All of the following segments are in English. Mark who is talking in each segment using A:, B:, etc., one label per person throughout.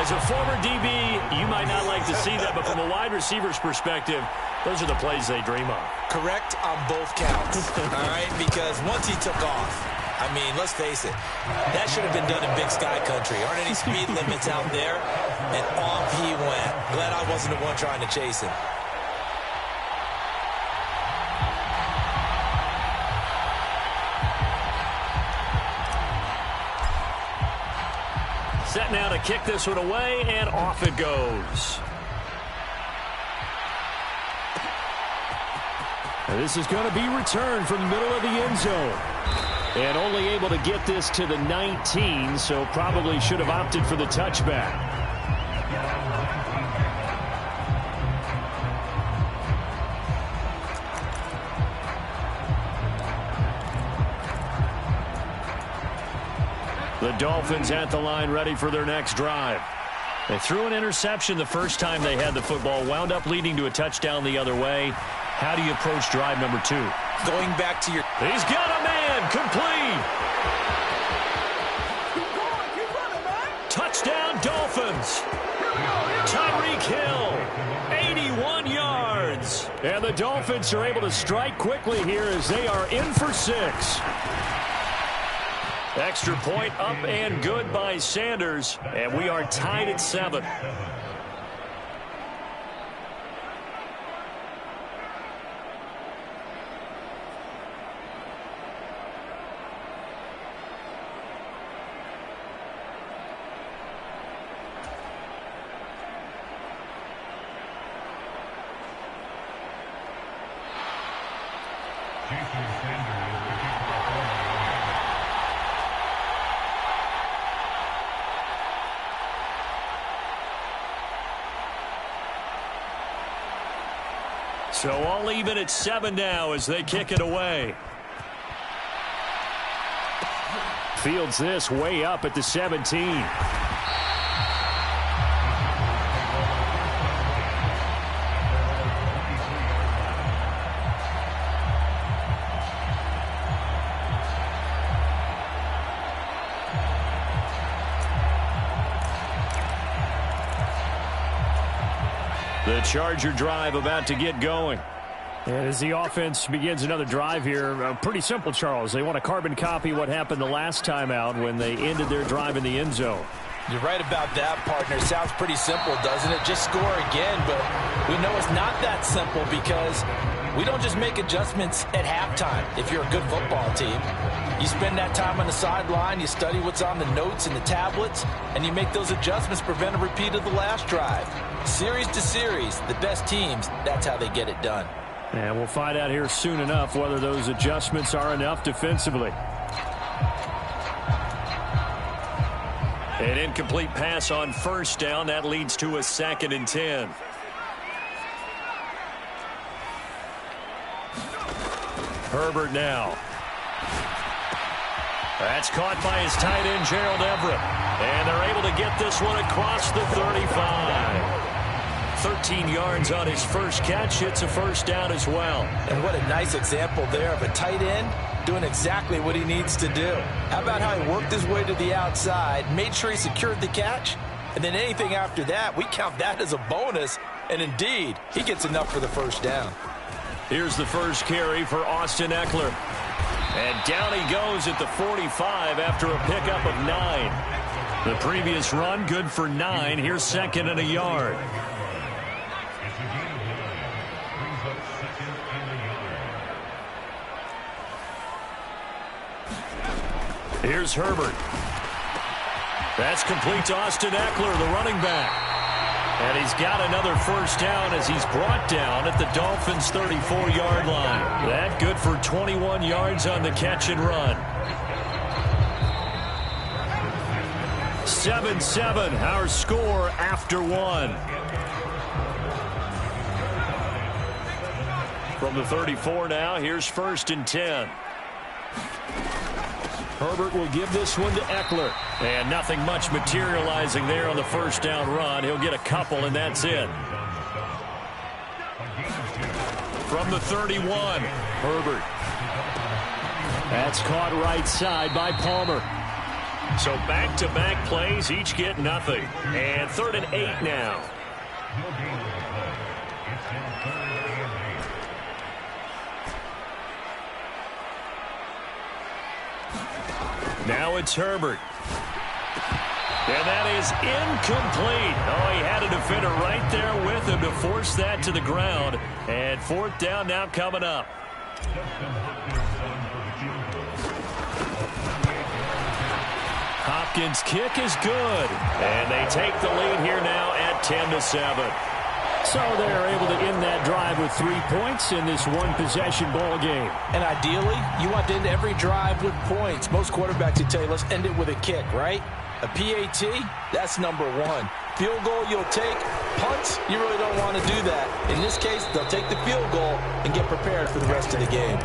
A: As a former DB, you might not like to see that, but from a wide receiver's perspective, those are the plays they dream of.
B: Correct on both counts, all right? Because once he took off, I mean, let's face it, that should have been done in Big Sky Country. Aren't any speed limits out there? And off he went. Glad I wasn't the one trying to chase him.
A: Set now to kick this one away, and off it goes. And this is going to be returned from the middle of the end zone. And only able to get this to the 19, so probably should have opted for the touchback. The Dolphins at the line, ready for their next drive. They threw an interception the first time they had the football, wound up leading to a touchdown the other way. How do you approach drive number 2?
B: Going back to your...
A: He's got a man, complete.
C: Keep running, man.
A: Touchdown, Dolphins. Tyreek Hill, 81 yards. And the Dolphins are able to strike quickly here as they are in for 6. Extra point up and good by Sanders, and we are tied at 7. So all even at 7 now as they kick it away. Fields this way up at the 17. The Charger drive about to get going. And as the offense begins another drive here, pretty simple, Charles. They want to carbon copy what happened the last time out when they ended their drive in the end zone.
B: You're right about that, partner. Sounds pretty simple, doesn't it? Just score again, but we know it's not that simple because we don't just make adjustments at halftime if you're a good football team. You spend that time on the sideline, you study what's on the notes and the tablets, and you make those adjustments to prevent a repeat of the last drive. Series to series, the best teams, that's how they get it done.
A: And we'll find out here soon enough whether those adjustments are enough defensively. An incomplete pass on first down. That leads to a 2nd and 10. Herbert now. That's caught by his tight end, Gerald Everett. And they're able to get this one across the 35. 13 yards on his first catch. It's a first down as well.
B: And what a nice example there of a tight end doing exactly what he needs to do. How about how he worked his way to the outside, made sure he secured the catch, and then anything after that, we count that as a bonus. And indeed, he gets enough for the first down.
A: Here's the first carry for Austin Ekeler. And down he goes at the 45 after a pickup of 9. The previous run, good for 9. Here's 2nd and a yard. Here's Herbert. That's complete to Austin Ekeler, the running back. And he's got another first down as he's brought down at the Dolphins' 34-yard line. That good for 21 yards on the catch and run. 7-7, our score after 1. From the 34 now, here's 1st and 10. Herbert will give this one to Ekeler. And nothing much materializing there on the first down run. He'll get a couple, and that's it. From the 31, Herbert. That's caught right side by Palmer. So back-to-back plays, each get nothing. And 3rd and 8 now. Now it's Herbert. And that is incomplete. Oh, he had a defender right there with him to force that to the ground. And 4th down now coming up. Hopkins' kick is good. And they take the lead here now at 10-7.
D: So they're able to end that drive with 3 points in this one-possession ball game.
B: And ideally, you want to end every drive with points. Most quarterbacks would tell you, let's end it with a kick, right? A PAT, that's number 1. Field goal, you'll take. Punts, you really don't want to do that. In this case, they'll take the field goal and get prepared for the rest of the game.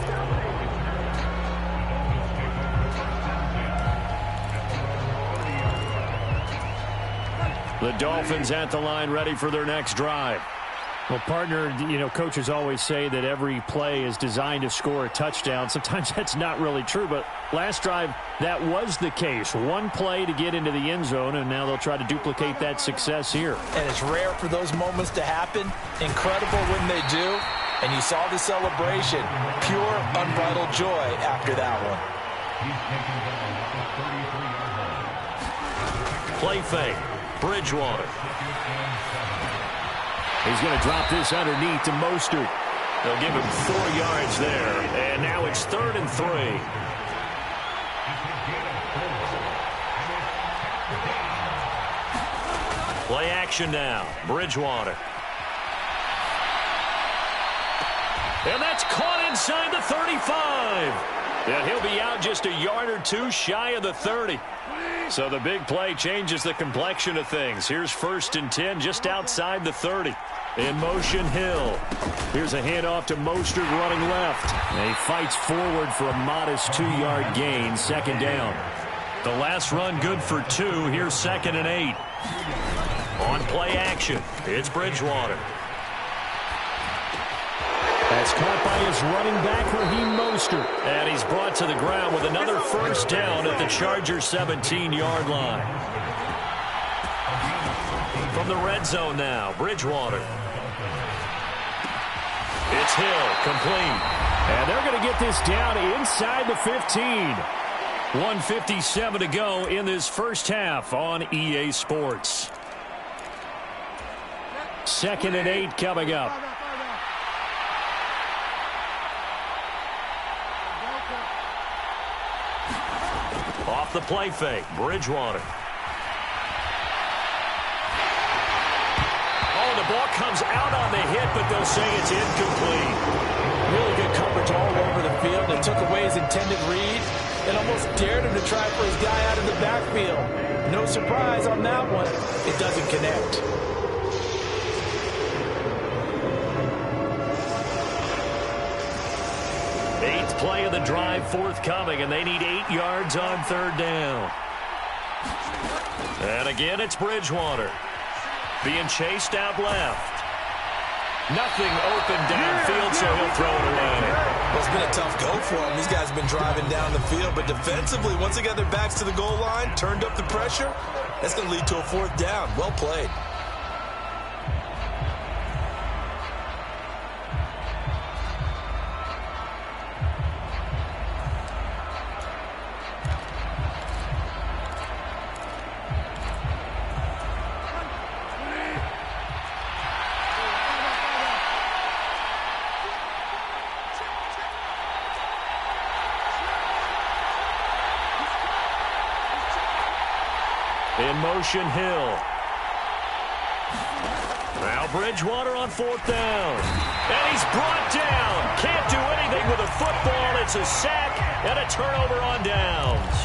A: The Dolphins at the line ready for their next drive.
D: Well, partner, coaches always say that every play is designed to score a touchdown. Sometimes that's not really true, but last drive, that was the case. One play to get into the end zone, and now they'll try to duplicate that success here.
B: And it's rare for those moments to happen. Incredible when they do. And you saw the celebration. Pure, unbridled joy after that one.
A: Play fake. Bridgewater.
D: He's going to drop this underneath to Mostert.
A: They'll give him 4 yards there. And now it's 3rd and 3. Play action now. Bridgewater. And that's caught inside the 35. And he'll be out just a yard or 2 shy of the 30. So the big play changes the complexion of things. Here's 1st and 10 just outside the 30. In motion, Hill. Here's a handoff to Mostert running left. And he fights forward for a modest 2-yard gain, 2nd down. The last run good for 2. Here's 2nd and 8. On play action, it's Bridgewater.
D: That's caught by his running back, Raheem Mostert.
A: And he's brought to the ground with another 1st down at the Chargers' 17-yard line. From the red zone now, Bridgewater. It's Hill, complete.
D: And they're going to get this down inside the 15.
A: 1:57 to go in this first half on EA Sports.
D: 2nd and 8 coming up.
A: Off the play fake, Bridgewater. Oh, the ball comes out on the hit, but they'll say it's incomplete.
B: Really good coverage all over the field. It took away his intended read and almost dared him to try for his guy out of the backfield. No surprise on that one. It doesn't connect.
A: Play of the drive forthcoming, and they need 8 yards on 3rd down. And again, it's Bridgewater. Being chased out left. Nothing open downfield, so he'll throw it away.
B: Well, it's been a tough go for him. These guys have been driving down the field, but defensively, once they got their backs to the goal line, turned up the pressure, that's going to lead to a 4th down. Well played.
A: In motion, Hill. Now Bridgewater on 4th down. And he's brought down. Can't do anything with a football. It's a sack and a turnover on downs.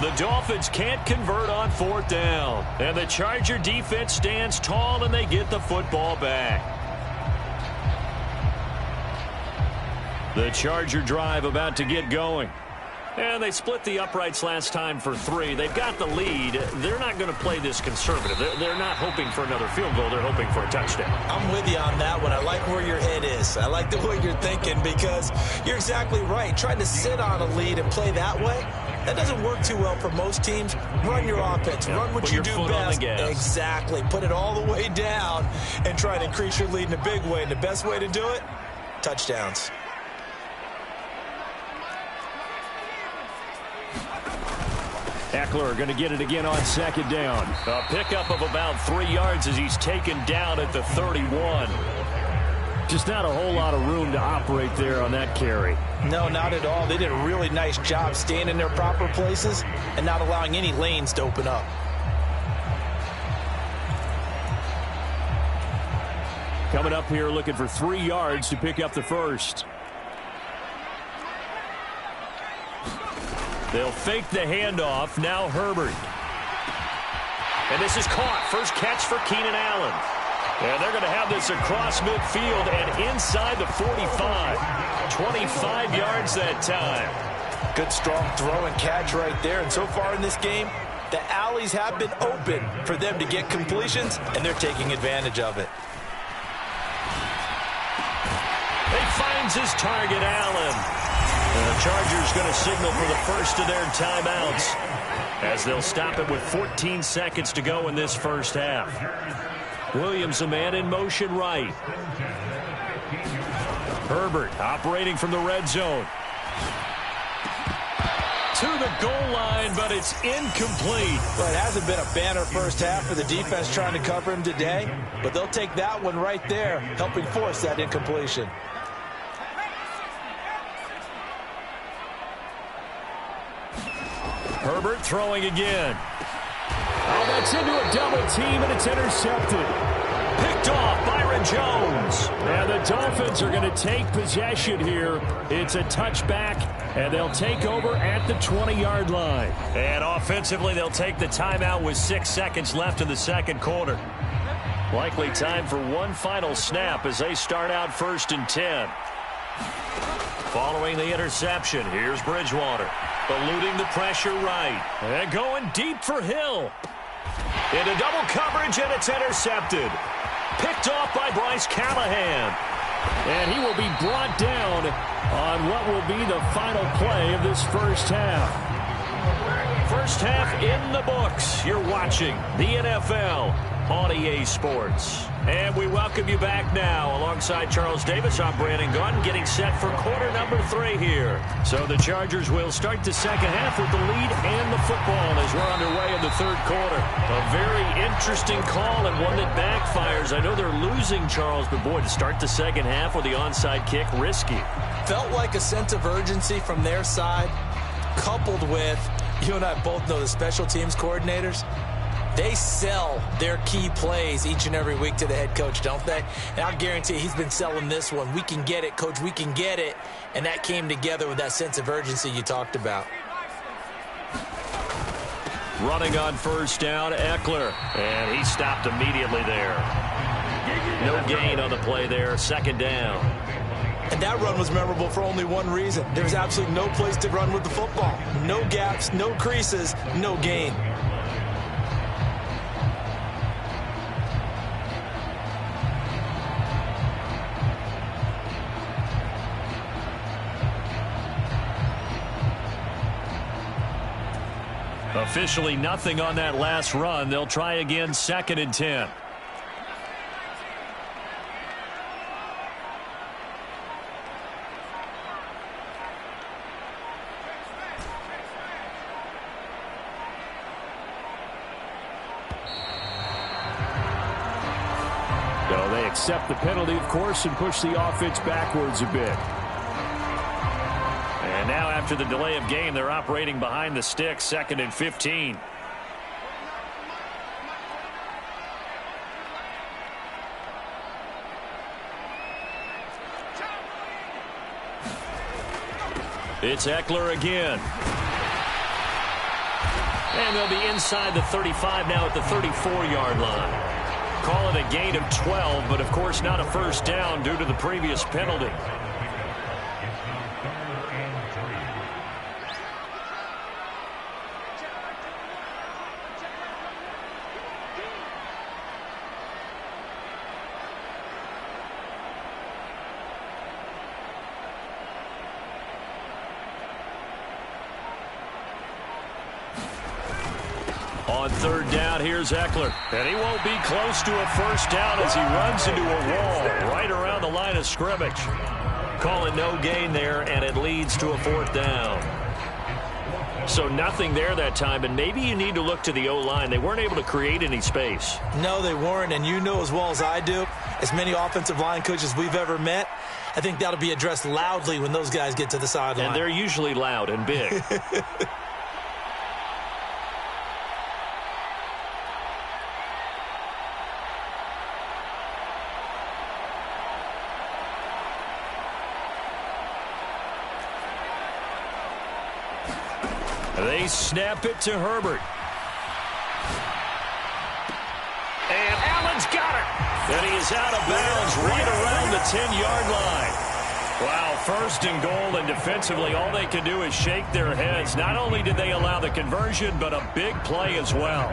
A: The Dolphins can't convert on 4th down. And the Charger defense stands tall, and they get the football back. The Charger drive about to get going. And they split the uprights last time for 3. They've got the lead. They're not going to play this conservative. They're not hoping for another field goal. They're hoping for a touchdown.
B: I'm with you on that one. I like where your head is. I like the way you're thinking because you're exactly right. Trying to sit on a lead and play that way, That doesn't work too well for most teams. Run your offense. Run what you do best. Exactly. Put it all the way down and try to increase your lead in a big way. And the best way to do it, touchdowns.
D: Eckler going to get it again on second down.
A: A pickup of about 3 yards as he's taken down at the 31.
D: Just not a whole lot of room to operate there on that carry.
B: No, not at all. They did a really nice job staying in their proper places and not allowing any lanes to open up.
D: Coming up here looking for 3 yards to pick up the first.
A: They'll fake the handoff. Now Herbert. And this is caught. First catch for Keenan Allen. And they're going to have this across midfield and inside the 45. 25 yards that time.
B: Good strong throw and catch right there. And so far in this game, the alleys have been open for them to get completions, and they're taking advantage of it.
A: He finds his target, Allen. And the Chargers going to signal for the first of their timeouts as they'll stop it with 14 seconds to go in this first half. Williams, a man in motion right. Herbert operating from the red zone. To the goal line, but it's incomplete.
B: Well, it hasn't been a banner first half for the defense trying to cover him today, but they'll take that one right there, helping force that incompletion.
A: Herbert throwing again.
D: Oh, that's into a double team, and it's intercepted.
A: Picked off, Byron Jones.
D: And the Dolphins are going to take possession here. It's a touchback, and they'll take over at the 20-yard line.
A: And offensively, they'll take the timeout with 6 seconds left in the second quarter. Likely time for one final snap as they start out 1st and 10. Following the interception, here's Bridgewater. Eluding the pressure right. And going deep for Hill. Into double coverage, and it's intercepted. Picked off by Bryce Callahan.
D: And he will be brought down on what will be the final play of this first half.
A: First half in the books. You're watching the NFL on EA Sports. And we welcome you back now. Alongside Charles Davis, I'm Brandon Gaudin, getting set for quarter number 3 here. So the Chargers will start the second half with the lead and the football as we're underway in the third quarter. A very interesting call and one that backfires. I know they're losing, Charles, but boy, to start the second half with the onside kick, risky.
B: Felt like a sense of urgency from their side, coupled with, you and I both know the special teams coordinators. They sell their key plays each and every week to the head coach, don't they? And I guarantee he's been selling this one. We can get it, coach. We can get it. And that came together with that sense of urgency you talked about.
A: Running on first down, Eckler. And he stopped immediately there. No gain on the play there. Second down.
B: And that run was memorable for only one reason. There's absolutely no place to run with the football. No gaps, no creases, no gain.
A: Officially nothing on that last run. They'll try again, 2nd and 10.
D: So they accept the penalty, of course, and push the offense backwards a bit.
A: And now after the delay of game, they're operating behind the sticks, 2nd and 15. It's Eckler again. And they'll be inside the 35 now at the 34-yard line. Call it a gain of 12, but of course not a first down due to the previous penalty. On third down, here's Eckler. And he won't be close to a first down as he runs into a wall right around the line of scrimmage. Call it no gain there, and it leads to a fourth down. So nothing there that time, and maybe you need to look to the O-line. They weren't able to create any space.
B: No, they weren't, and you know as well as I do, as many offensive line coaches we've ever met, I think that'll be addressed loudly when those guys get to the sideline.
A: And they're usually loud and big. They snap it to Herbert. And Allen's got it. And he is out of bounds right around the 10-yard line. Wow, first and goal, and defensively all they can do is shake their heads. Not only did they allow the conversion, but a big play as well.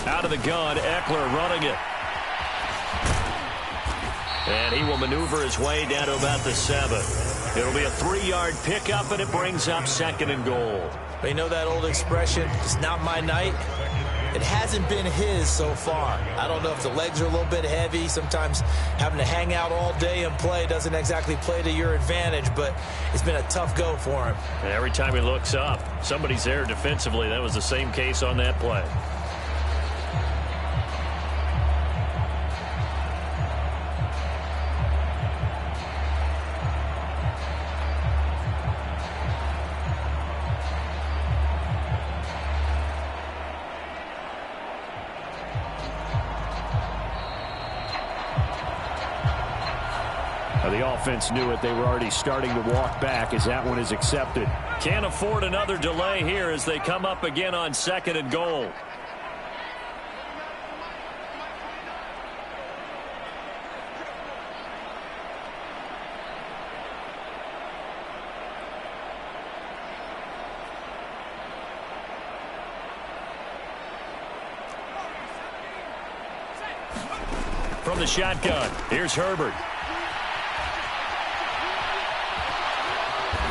A: Out of the gun, Eckler running it. And he will maneuver his way down to about the 7. It'll be a 3-yard pickup, and it brings up second and goal.
B: You know that old expression, it's not my night? It hasn't been his so far. I don't know if the legs are a little bit heavy. Sometimes having to hang out all day and play doesn't exactly play to your advantage, but it's been a tough go for him.
A: And every time he looks up, somebody's there defensively. That was the same case on that play.
D: The offense knew it. They were already starting to walk back as that one is accepted.
A: Can't afford another delay here as they come up again on second and goal. From the shotgun, here's Herbert.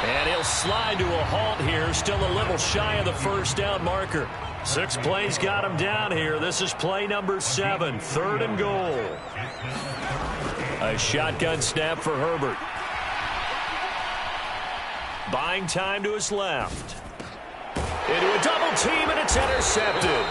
A: And he'll slide to a halt here, still a little shy of the first down marker. 6 plays got him down here. This is play number 7, third and goal. A shotgun snap for Herbert. Buying time to his left. Into a double team, and it's intercepted.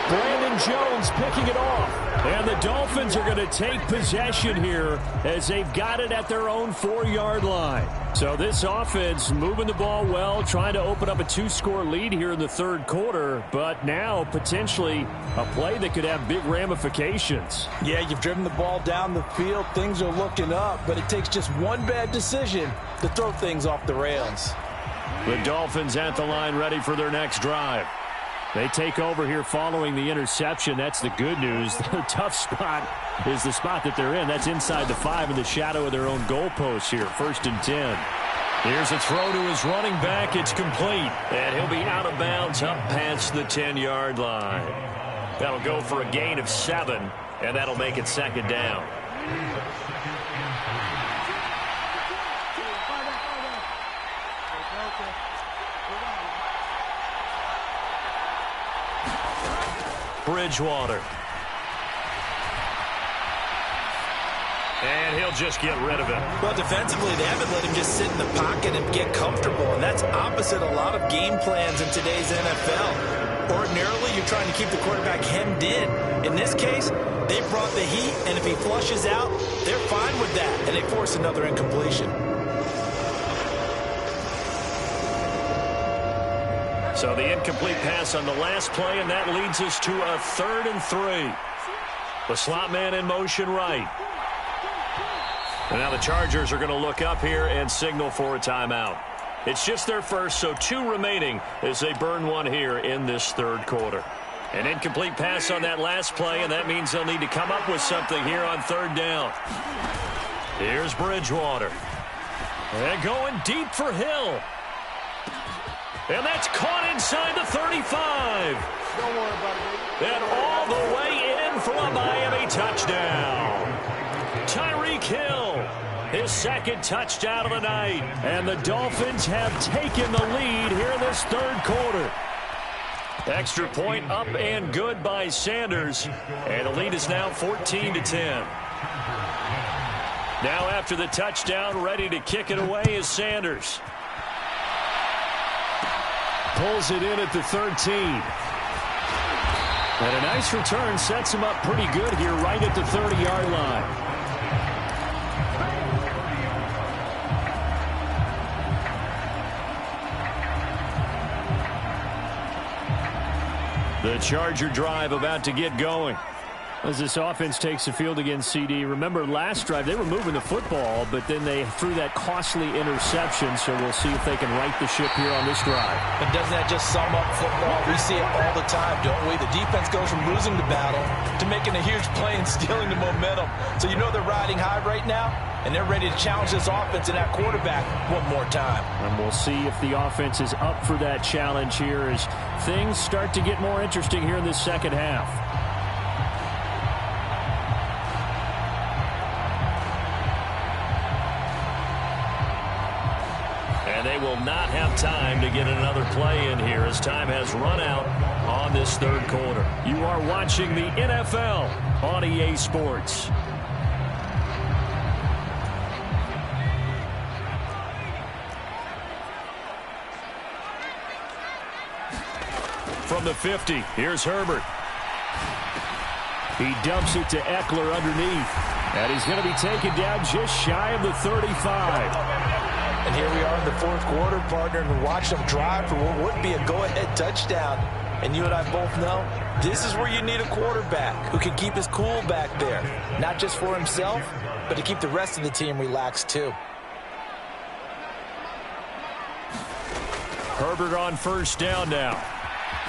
D: Brandon Jones picking it off. And the Dolphins are going to take possession here as they've got it at their own 4-yard line. So this offense moving the ball well, trying to open up a 2-score lead here in the third quarter, but now potentially a play that could have big ramifications.
B: Yeah, you've driven the ball down the field. Things are looking up, but it takes just one bad decision to throw things off the rails.
D: The Dolphins at the line ready for their next drive. They take over here following the interception. That's the good news. The tough spot is the spot that they're in. That's inside the 5 in the shadow of their own goalpost here. 1st and 10.
A: Here's a throw to his running back. It's complete. And he'll be out of bounds up past the 10-yard line. That'll go for a gain of 7, and that'll make it second down. Bridgewater. And he'll just get rid of it.
B: Well, defensively, they haven't let him just sit in the pocket and get comfortable, and that's opposite a lot of game plans in today's NFL. Ordinarily, you're trying to keep the quarterback hemmed in. In this case, they brought the heat, and if he flushes out, they're fine with that, and they force another incompletion.
A: So the incomplete pass on the last play, and that leads us to a 3rd and 3. The slot man in motion right. And now the Chargers are going to look up here and signal for a timeout. It's just their first, so 2 remaining as they burn one here in this third quarter. An incomplete pass on that last play, and that means they'll need to come up with something here on third down. Here's Bridgewater. And going deep for Hill. And that's caught inside the 35.
C: Don't worry about it,
A: And all the way in for a Miami touchdown. Tyreek Hill, his second touchdown of the night. And the Dolphins have taken the lead here in this third quarter. Extra point up and good by Sanders. And the lead is now 14-10. Now after the touchdown, ready to kick it away is Sanders. Pulls it in at the 13. And a nice return sets him up pretty good here right at the 30-yard line. The Charger drive about to get going. As this offense takes the field against CD, remember last drive they were moving the football, but then they threw that costly interception, so we'll see if they can right the ship here on this drive.
B: But doesn't that just sum up football? We see it all the time, don't we? The defense goes from losing the battle to making a huge play and stealing the momentum. So you know they're riding high right now, and they're ready to challenge this offense and that quarterback one more time.
D: And we'll see if the offense is up for that challenge here as things start to get more interesting here in this second half. And they will not have time to get another play in here as time has run out on this third quarter. You are watching the NFL on EA Sports. From the 50, here's Herbert. He dumps it to Eckler underneath. And he's going to be taken down just shy of the 35.
B: And here we are in the fourth quarter, partner, and watch them drive for what would be a go-ahead touchdown. And you and I both know this is where you need a quarterback who can keep his cool back there. Not just for himself, but to keep the rest of the team relaxed too.
A: Herbert on first down now.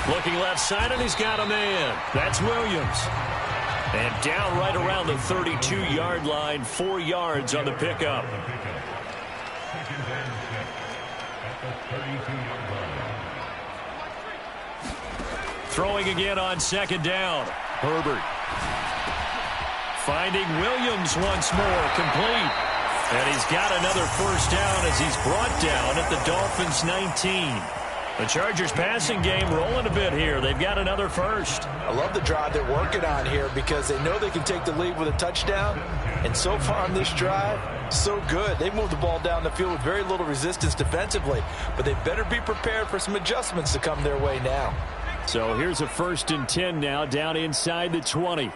A: Looking left side, and he's got a man. That's Williams. And down right around the 32-yard line, 4 yards on the pickup. Throwing again on second down. Herbert. Finding Williams once more, complete. And he's got another first down as he's brought down at the Dolphins' 19. The Chargers passing game rolling a bit here. They've got another first.
B: I love the drive they're working on here because they know they can take the lead with a touchdown. And so far on this drive, so good. They moved the ball down the field with very little resistance defensively. But they better be prepared for some adjustments to come their way now.
D: So here's a 1st and 10 now down inside the 20.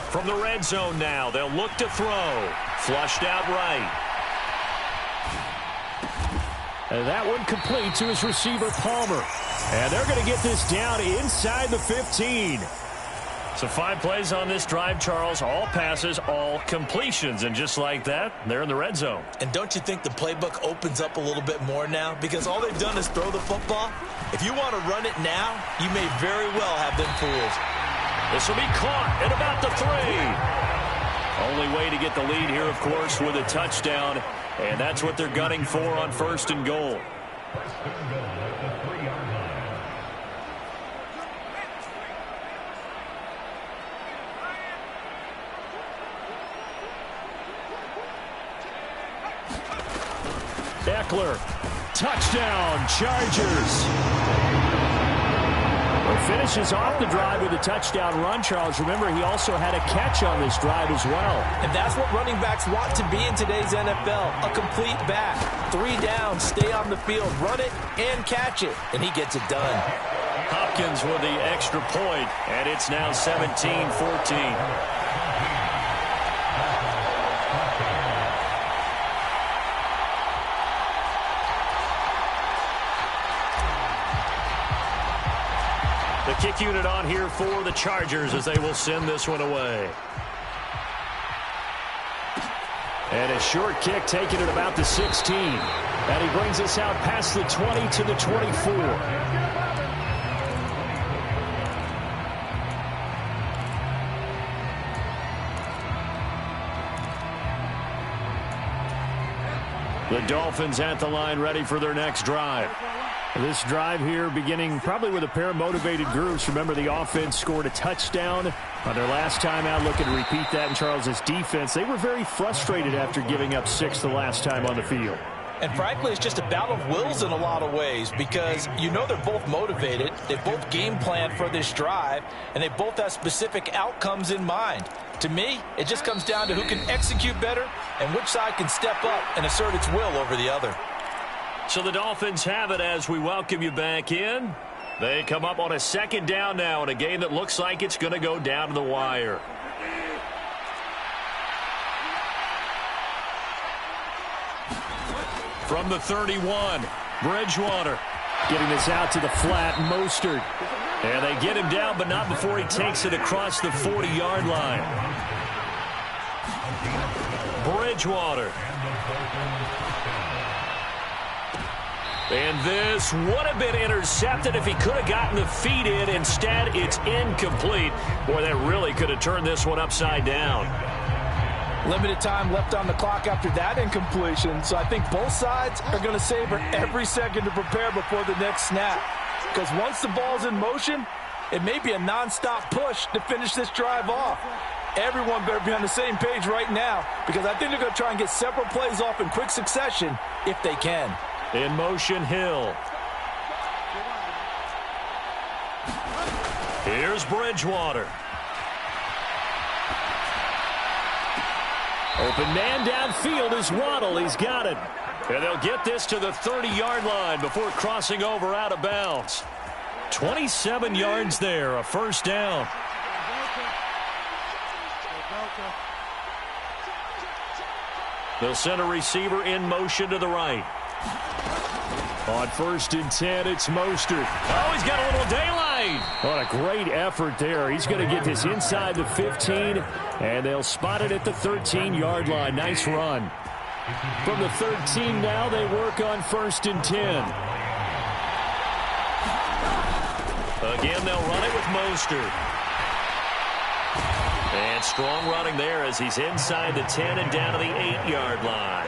A: From the red zone now, they'll look to throw. Flushed out right.
D: And that one complete to his receiver, Palmer. And they're going to get this down inside the 15.
A: So 5 plays on this drive, Charles. All passes, all completions. And just like that, they're in the red zone.
B: And don't you think the playbook opens up a little bit more now? Because all they've done is throw the football. If you want to run it now, you may very well have them fooled.
A: This will be caught at about the 3. Only way to get the lead here, of course, with a touchdown. And that's what they're gunning for on 1st and goal. Eckler, touchdown, Chargers.
D: Finishes off the drive with a touchdown run, Charles. Remember, he also had a catch on this drive as well.
B: And that's what running backs want to be in today's NFL, a complete back. 3 down, stay on the field, run it, and catch it. And he gets it done.
A: Hopkins with the extra point, and it's now 17-14. The kick unit on here for the Chargers as they will send this one away.
D: And a short kick taken at about the 16. And he brings us out past the 20 to the 24. The Dolphins at the line, ready for their next drive. This drive here beginning probably with a pair of motivated groups. Remember, the offense scored a touchdown on their last time out, looking to repeat that in Charles's defense. They were very frustrated after giving up 6 the last time on the field.
B: And frankly, it's just a battle of wills in a lot of ways because you know they're both motivated. They both game planned for this drive, and they both have specific outcomes in mind. To me, it just comes down to who can execute better and which side can step up and assert its will over the other.
A: So the Dolphins have it as we welcome you back in. They come up on a second down now in a game that looks like it's going to go down to the wire. From the 31, Bridgewater.
D: Getting this out to the flat, Mostert.
A: And they get him down, but not before he takes it across the 40-yard line. Bridgewater. And this would have been intercepted if he could have gotten the feet in. Instead, it's incomplete. Boy, that really could have turned this one upside down.
B: Limited time left on the clock after that incompletion, so I think both sides are going to savor every second to prepare before the next snap. Because once the ball's in motion, it may be a nonstop push to finish this drive off. Everyone better be on the same page right now because I think they're going to try and get several plays off in quick succession if they can.
A: In motion, Hill. Here's Bridgewater.
D: Open man downfield is Waddle. He's got it.
A: And they'll get this to the 30-yard line before crossing over out of bounds. 27 yards there, a first down. They'll send a receiver in motion to the right.
D: On 1st and 10, it's Mostert.
A: Oh, he's got a little daylight.
D: What a great effort there. He's going to get this inside the 15, and they'll spot it at the 13-yard line. Nice run. From the 13 now, they work on 1st and 10.
A: Again, they'll run it with Mostert. And strong running there as he's inside the 10 and down to the 8-yard line.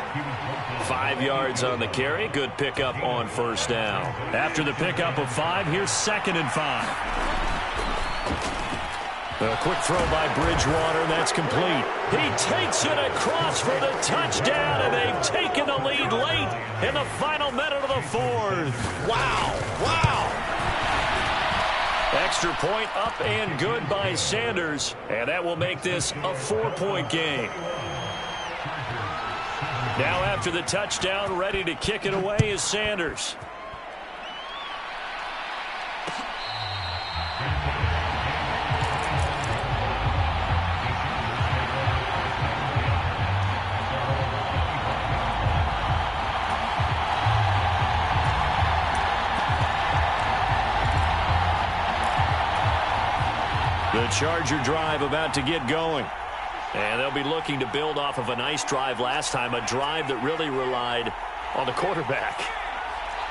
A: 5 yards on the carry. Good pickup on first down.
D: After the pickup of 5, here's 2nd and 5. A quick throw by Bridgewater. That's complete.
A: He takes it across for the touchdown, and they've taken the lead late in the final minute of the 4th.
B: Wow. Wow.
A: Extra point up and good by Sanders, and that will make this a 4-point game. Now after the touchdown, ready to kick it away is Sanders. The Charger drive about to get going. And they'll be looking to build off of a nice drive last time, a drive that really relied on the quarterback.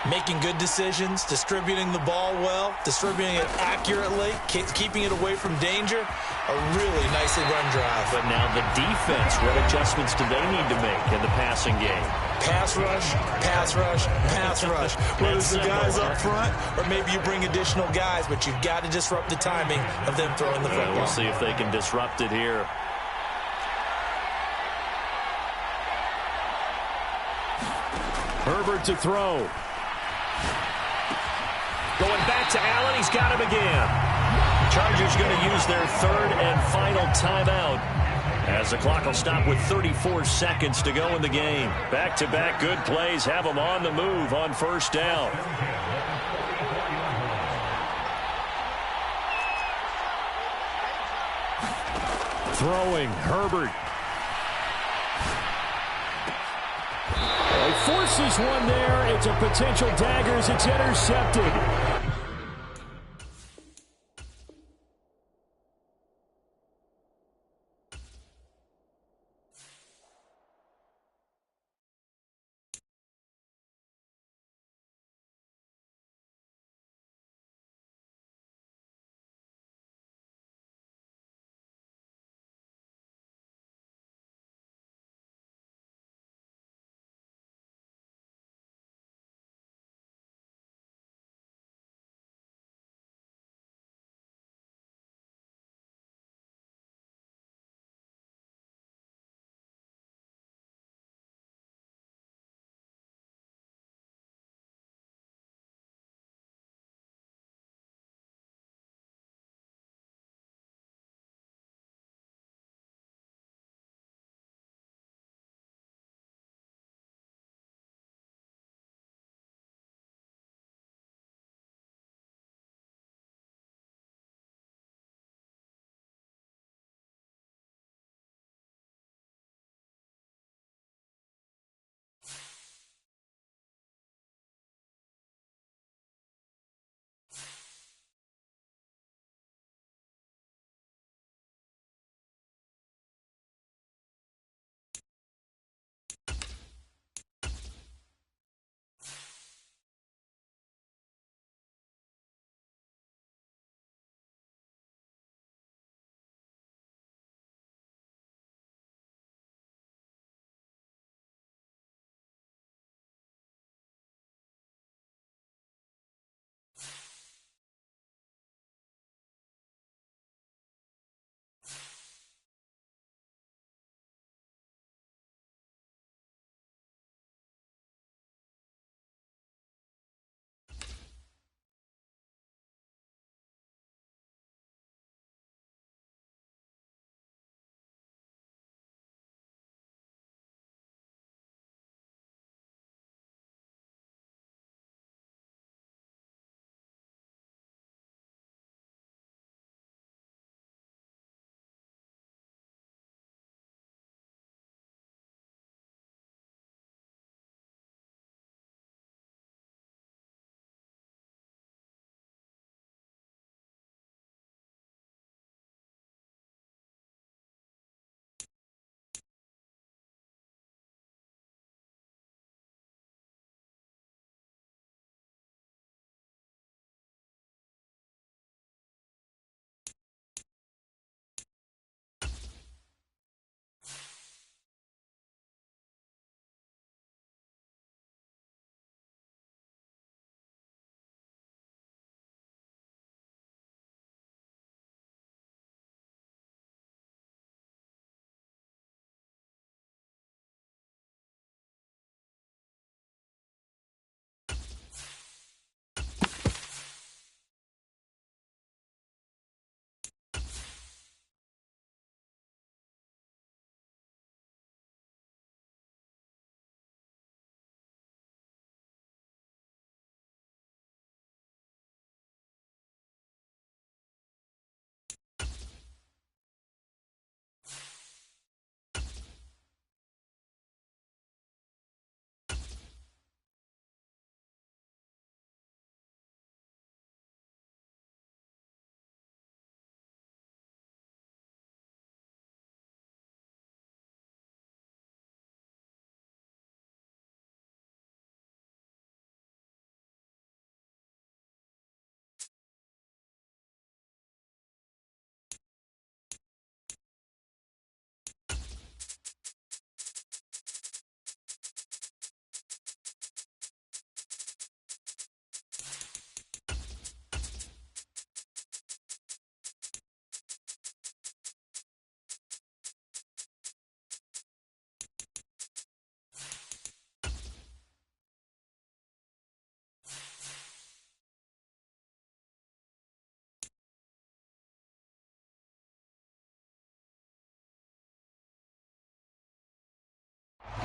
B: Making good decisions, distributing the ball well, distributing it accurately, keeping it away from danger. A really nicely run drive.
A: But now the defense, what adjustments do they need to make in the passing game?
B: Pass rush, pass rush, pass rush. Whether it's the guys up front or maybe you bring additional guys, but you've got to disrupt the timing of them throwing the football.
A: We'll see if they can disrupt it here.
D: Herbert to throw.
A: Going back to Allen. He's got him again. Chargers going to use their 3rd and final timeout as the clock will stop with 34 seconds to go in the game. Back-to-back good plays have them on the move on first down.
D: Throwing, Herbert. He forces one there. It's a potential dagger as it's intercepted.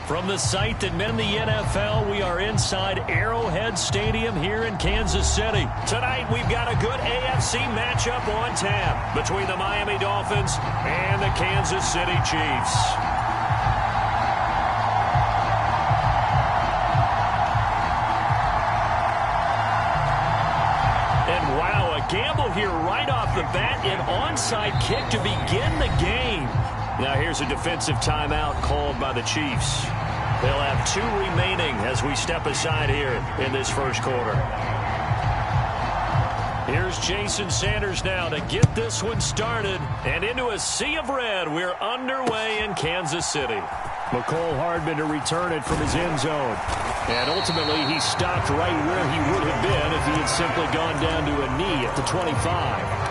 A: From the site that meant the NFL, we are inside Arrowhead Stadium here in Kansas City. Tonight, we've got a good AFC matchup on tap between the Miami Dolphins and the Kansas City Chiefs. And wow, a gamble here right off the bat, an onside kick to begin the game. Now here's a defensive timeout called by the Chiefs. They'll have 2 remaining as we step aside here in this first quarter. Here's Jason Sanders now to get this one started. And into a sea of red, we're underway in Kansas City.
D: Mecole Hardman to return it from his end zone. And ultimately, he stopped right where he would have been if he had simply gone down to a knee at the 25.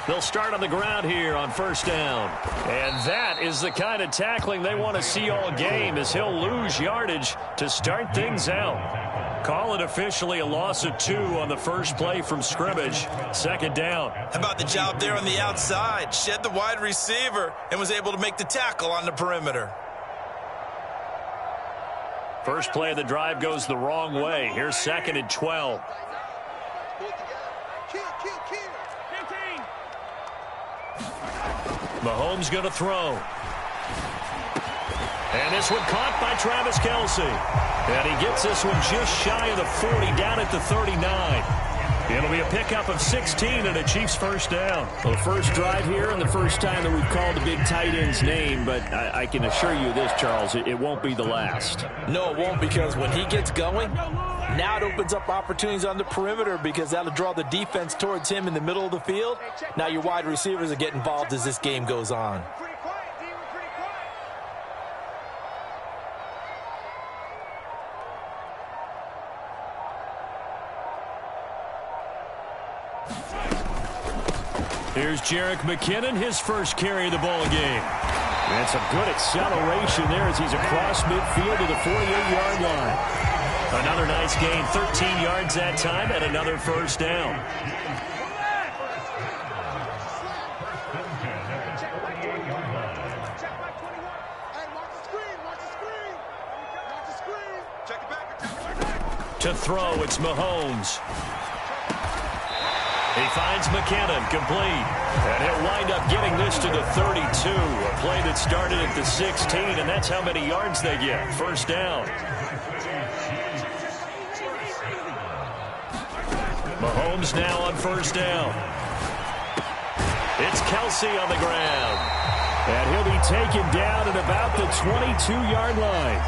A: They'll start on the ground here on first down. And that is the kind of tackling they want to see all game, as he'll lose yardage to start things out. Call it officially a loss of 2 on the first play from scrimmage. Second down.
B: How about the job there on the outside? Shed the wide receiver and was able to make the tackle on the perimeter.
A: First play of the drive goes the wrong way. Here's 2nd and 12. Mahomes going to throw. And this one caught by Travis Kelce. And he gets this one just shy of the 40, down at the 39. It'll be a pickup of 16 and a Chiefs first down.
D: Well, first drive here and the first time that we've called the big tight end's name, but I can assure you this, Charles, it won't be the last.
B: No, it won't, because when he gets going, now it opens up opportunities on the perimeter, because that'll draw the defense towards him in the middle of the field. Now your wide receivers will get involved as this game goes on.
A: Here's Jerick McKinnon, his first carry of the ball game.
D: And some good acceleration there as he's across midfield to the 48-yard line.
A: Another nice gain, 13 yards that time, and another first down. To throw, it's Mahomes. He finds McKinnon, complete. And he'll wind up getting this to the 32. A play that started at the 16, and that's how many yards they get. First down. Mahomes now on first down. It's Kelce on the ground.
D: And he'll be taken down at about the 22-yard line.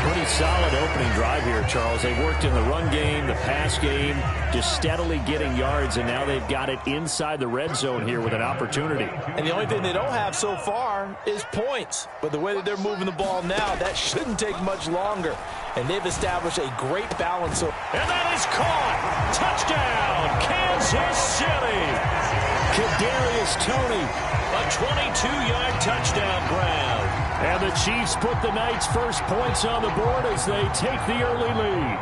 D: Pretty solid opening drive here, Charles. They worked in the run game, the pass game, just steadily getting yards, and now they've got it inside the red zone here with an opportunity.
B: And the only thing they don't have so far is points. But the way that they're moving the ball now, that shouldn't take much longer. And they've established a great balance.
A: And that is caught. Touchdown, Kansas City.
D: Kadarius Toney,
A: a 22-yard touchdown grab.
D: And the Chiefs put the Knights' first points on the board as they take the early lead.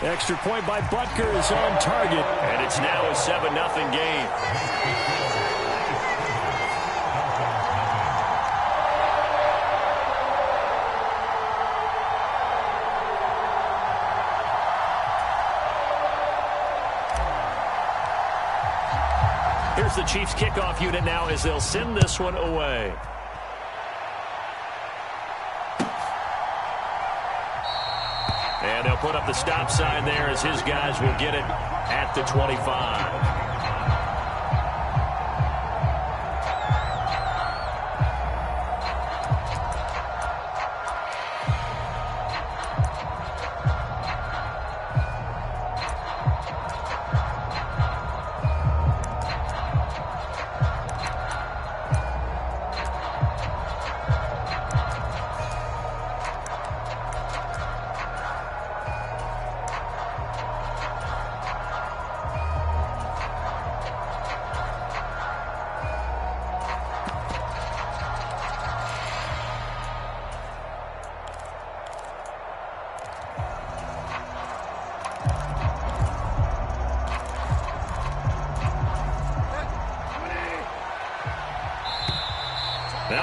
D: Extra point by Butker is on target.
A: And it's now a 7-0 game. Here's the Chiefs kickoff unit now as they'll send this one away. And they'll put up the stop sign there as his guys will get it at the 25.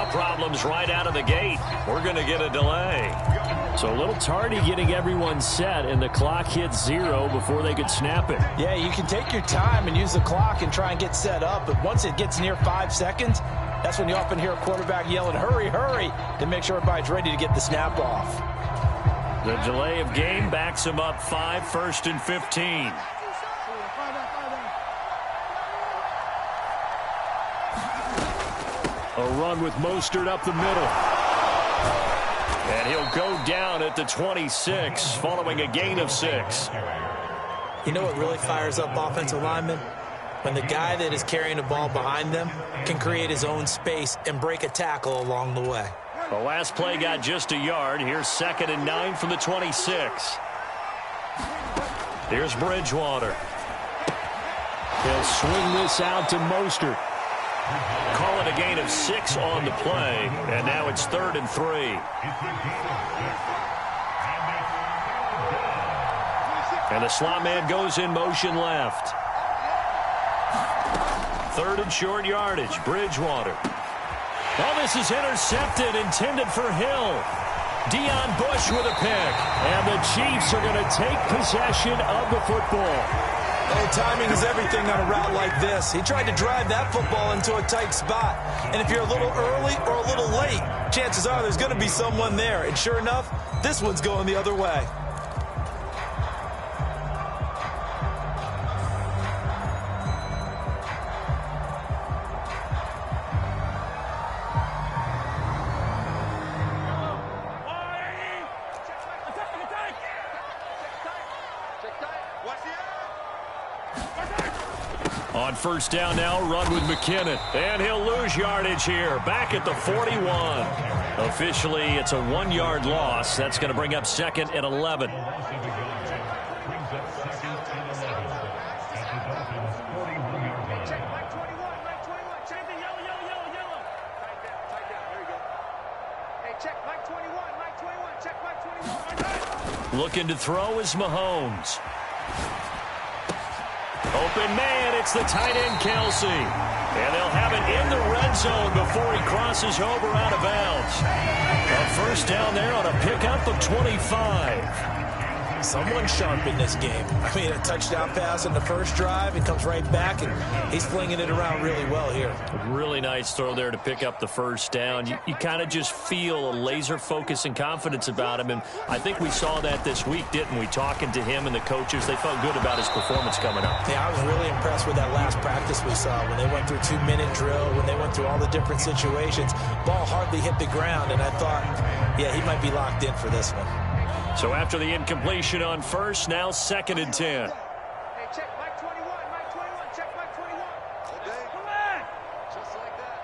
A: Now problems right out of the gate. We're going to get a delay.
D: So a little tardy getting everyone set, and the clock hits 0 before they could snap it.
B: Yeah, you can take your time and use the clock and try and get set up, but once it gets near 5 seconds, that's when you often hear a quarterback yelling, hurry, hurry, to make sure everybody's ready to get the snap off.
A: The delay of game backs him up 5, 1st and 15.
D: A run with Mostert up the middle.
A: And he'll go down at the 26 following a gain of 6.
B: You know what really fires up offensive linemen? When the guy that is carrying the ball behind them can create his own space and break a tackle along the way.
A: The last play got just a yard. Here's 2nd and 9 from the 26. Here's Bridgewater.
D: He'll swing this out to Mostert.
A: Call it a gain of 6 on the play, and now it's 3rd and 3. And the slot man goes in motion left. 3rd and short yardage, Bridgewater. Oh, this is intercepted, intended for Hill. Deion Bush with a pick.
D: And the Chiefs are going to take possession of the football.
B: Oh, timing is everything on a route like this. He tried to drive that football into a tight spot. And if you're a little early or a little late, chances are there's going to be someone there. And sure enough, this one's going the other way.
A: On 1st down now, run with McKinnon. And he'll lose yardage here. Back at the 41. Officially, it's a 1-yard loss. That's going to bring up 2nd and 11. Looking to throw is Mahomes. Open man, it's the tight end, Kelsey. And they'll have it in the red zone before he crosses over out of bounds. A 1st down there on a pickup of 25.
B: Someone sharp in this game. I mean, a touchdown pass in the first drive, and comes right back, and he's flinging it around really well here.
A: Really nice throw there to pick up the 1st down. You kind of just feel a laser focus and confidence about him, and I think we saw that this week, didn't we? Talking to him and the coaches, they felt good about his performance coming up.
B: Yeah, I was really impressed with that last practice we saw when they went through 2-minute drill, when they went through all the different situations. Ball hardly hit the ground, and I thought, yeah, he might be locked in for this one.
A: So after the incompletion on 1st, now 2nd and 10.
C: Hey, check Mike 21, Mike 21, check Mike 21. Okay. Come on. Just like that.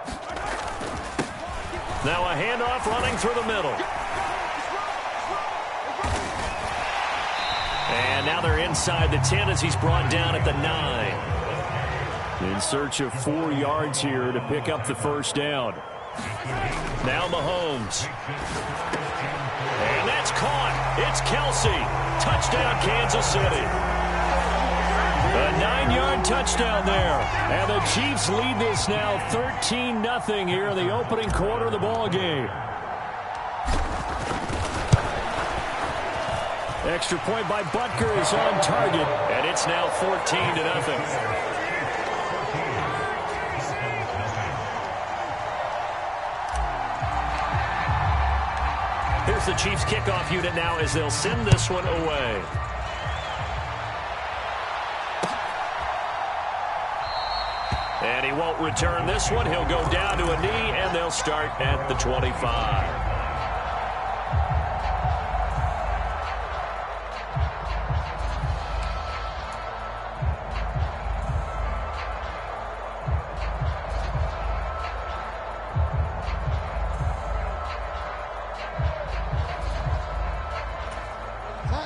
A: Now a handoff running through the middle. And now they're inside the 10 as he's brought down at the 9.
D: In search of 4 yards here to pick up the 1st down.
A: Now Mahomes. And that's caught. It's Kelsey. Touchdown, Kansas City. A 9-yard touchdown there. And the Chiefs lead this now 13-0 here in the opening quarter of the ball game.
D: Extra point by Butker is on target.
A: And it's now 14-0. Here's the Chiefs kickoff unit now as they'll send this one away. And he won't return this one. He'll go down to a knee, and they'll start at the 25.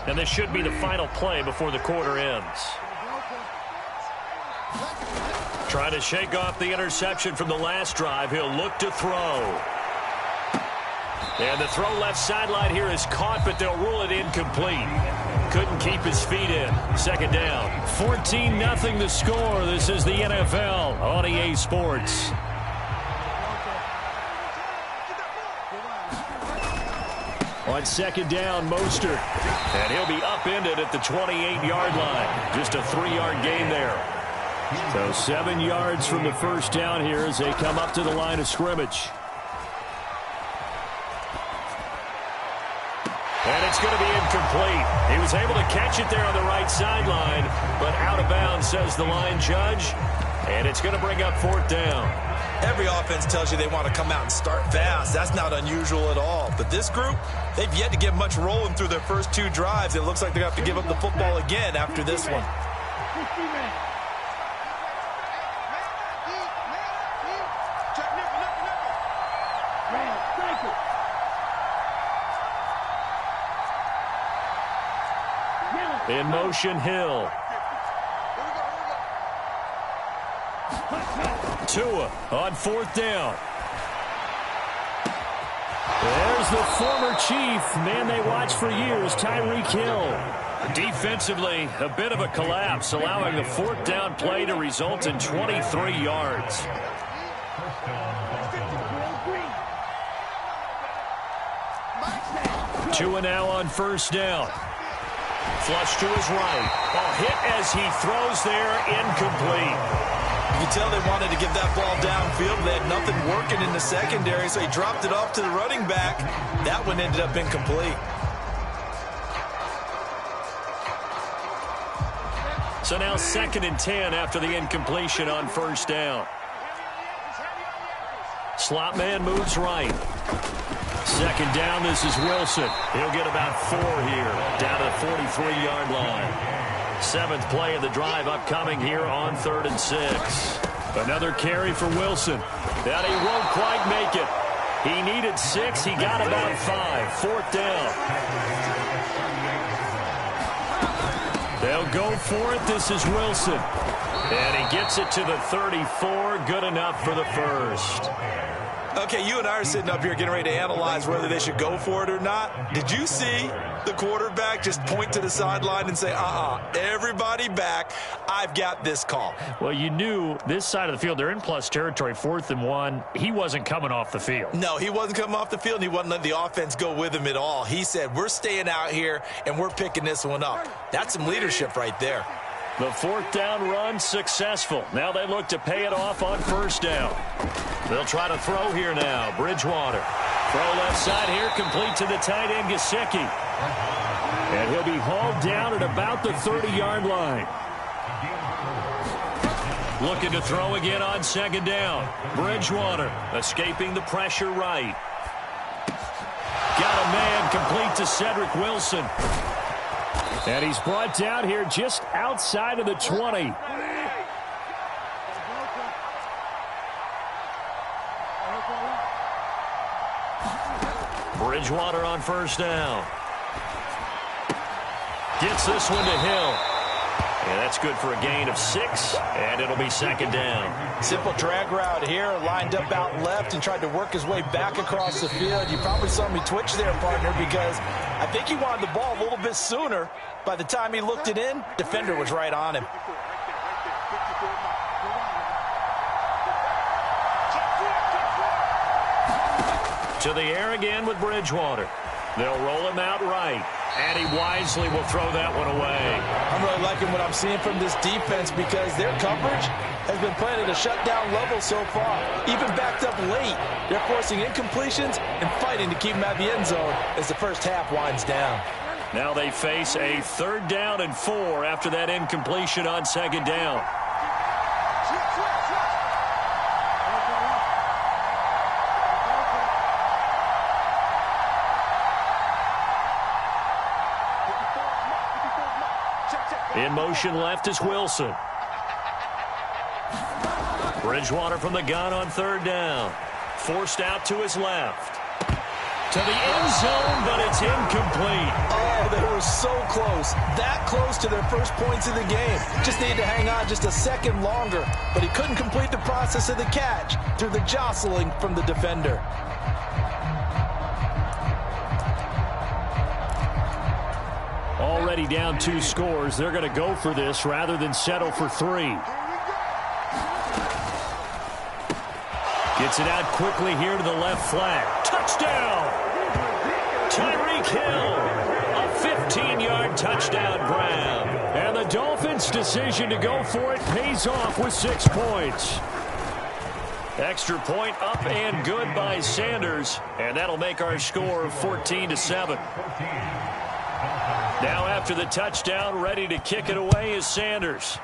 A: And this should be the final play before the quarter ends. Trying to shake off the interception from the last drive. He'll look to throw. And the throw left sideline here is caught, but they'll rule it incomplete. Couldn't keep his feet in. 2nd down.
D: 14-0 the score. This is the NFL on EA Sports.
A: On second down, Mostert. And he'll be upended at the 28-yard line. Just a 3-yard gain there. So 7 yards from the first down here as they come up to the line of scrimmage. And it's going to be incomplete. He was able to catch it there on the right sideline, but out of bounds, says the line judge. And it's going to bring up 4th down.
B: Every offense tells you they want to come out and start fast. That's not unusual at all. But this group, they've yet to get much rolling through their first 2 drives. It looks like they're going to have to give up the football again after this one.
A: In motion, Hill. Tua on 4th down. There's the former Chief, man they watched for years, Tyreek Hill. Defensively, a bit of a collapse, allowing the 4th down play to result in 23 yards. Tua now on 1st down. Flush to his right. Hit as he throws there, incomplete.
B: You can tell they wanted to get that ball downfield. They had nothing working in the secondary, so he dropped it off to the running back. That one ended up incomplete.
A: So now 2nd and 10 after the incompletion on 1st down. Slot man moves right. 2nd down, this is Wilson. He'll get about 4 here, down to the 43-yard line. 7th play of the drive upcoming here on 3rd and 6. Another carry for Wilson. That he won't quite make it. He needed 6. He got about 5. 4th down. They'll go for it. This is Wilson. And he gets it to the 34. Good enough for the first.
B: Okay, you and I are sitting up here getting ready to analyze whether they should go for it or not. Did you see the quarterback just point to the sideline and say, everybody back, I've got this call?
D: Well, you knew this side of the field, they're in plus territory, 4th and 1. He wasn't coming off the field.
B: No, he wasn't coming off the field, and he wasn't letting the offense go with him at all. He said, we're staying out here, and we're picking this one up. That's some leadership right there.
A: The 4th down run successful. Now they look to pay it off on 1st down. They'll try to throw here now. Bridgewater. Throw left side here, complete to the tight end, Gesicki. And he'll be hauled down at about the 30-yard line. Looking to throw again on 2nd down. Bridgewater escaping the pressure right. Got a man complete to Cedric Wilson. And he's brought down here just outside of the 20. Bridgewater on 1st down. Gets this one to Hill. And that's good for a gain of 6, and it'll be 2nd down.
B: Simple drag route here, lined up out left and tried to work his way back across the field. You probably saw me twitch there, partner, because I think he wanted the ball a little bit sooner. By the time he looked it in, defender was right on him.
A: To the air again with Bridgewater. They'll roll him out right. And he wisely will throw that one away.
B: I'm really liking what I'm seeing from this defense because their coverage has been playing at a shutdown level so far. Even backed up late, they're forcing incompletions and fighting to keep them at the end zone as the first half winds down.
A: Now they face a 3rd down and 4 after that incompletion on 2nd down. In motion left is Wilson. Bridgewater from the gun on 3rd down. Forced out to his left. To the end zone, but it's incomplete.
B: Oh, they were so close. That close to their first points of the game. Just needed to hang on just a second longer. But he couldn't complete the process of the catch through the jostling from the defender.
D: Already down 2 scores. They're going to go for this rather than settle for 3. Gets it out quickly here to the left flat. Touchdown! Tyreek
A: Tyreek Hill. A 15-yard touchdown grab. And the Dolphins' decision to go for it pays off with 6 points. Extra point up and good by Sanders. And that'll make our score 14-7. Now after the touchdown, ready to kick it away is Sanders.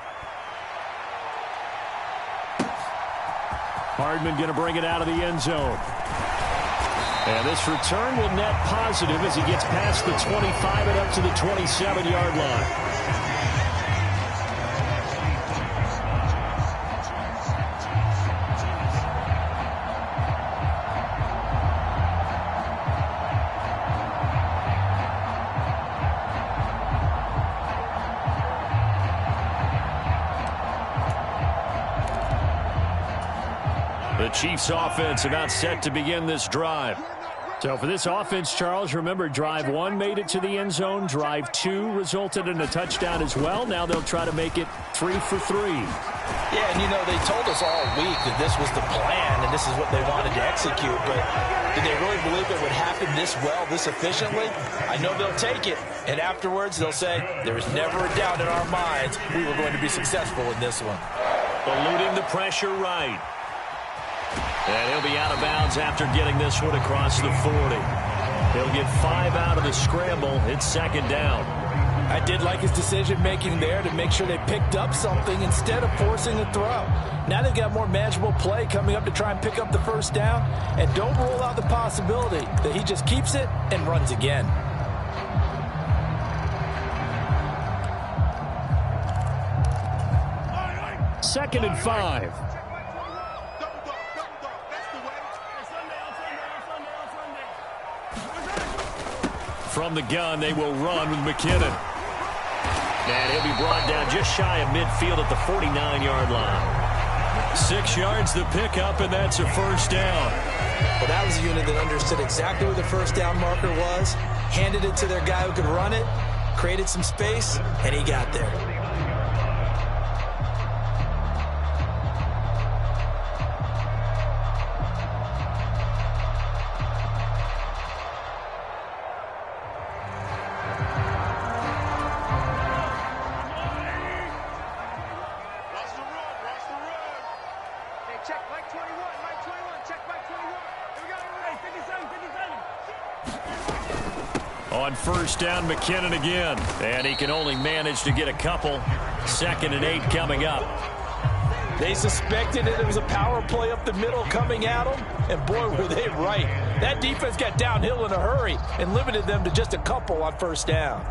A: Hardman going to bring it out of the end zone. And this return will net positive as he gets past the 25 and up to the 27-yard line. The Chiefs offense about set to begin this drive. So for this offense, Charles, remember drive 1 made it to the end zone. Drive 2 resulted in a touchdown as well. Now they'll try to make it 3 for 3.
B: Yeah, and they told us all week that this was the plan and this is what they wanted to execute. But did they really believe it would happen this well, this efficiently? I know they'll take it. And afterwards they'll say, there was never a doubt in our minds we were going to be successful in this one.
A: Eluding the pressure right. And he'll be out of bounds after getting this one across the 40. He'll get 5 out of the scramble. It's second down.
B: I did like his decision-making there to make sure they picked up something instead of forcing a throw. Now they've got more manageable play coming up to try and pick up the first down. And don't rule out the possibility that he just keeps it and runs again.
A: Second and 5. From the gun, they will run with McKinnon. And he'll be brought down just shy of midfield at the 49-yard line. 6 yards the pickup, and that's a first down.
B: Well, that was a unit that understood exactly where the first down marker was, handed it to their guy who could run it, created some space, and he got there.
A: On first down, McKinnon again. And he can only manage to get a couple. 2nd and 8 coming up.
B: They suspected it was a power play up the middle coming at them. And boy, were they right. That defense got downhill in a hurry and limited them to just a couple on first down.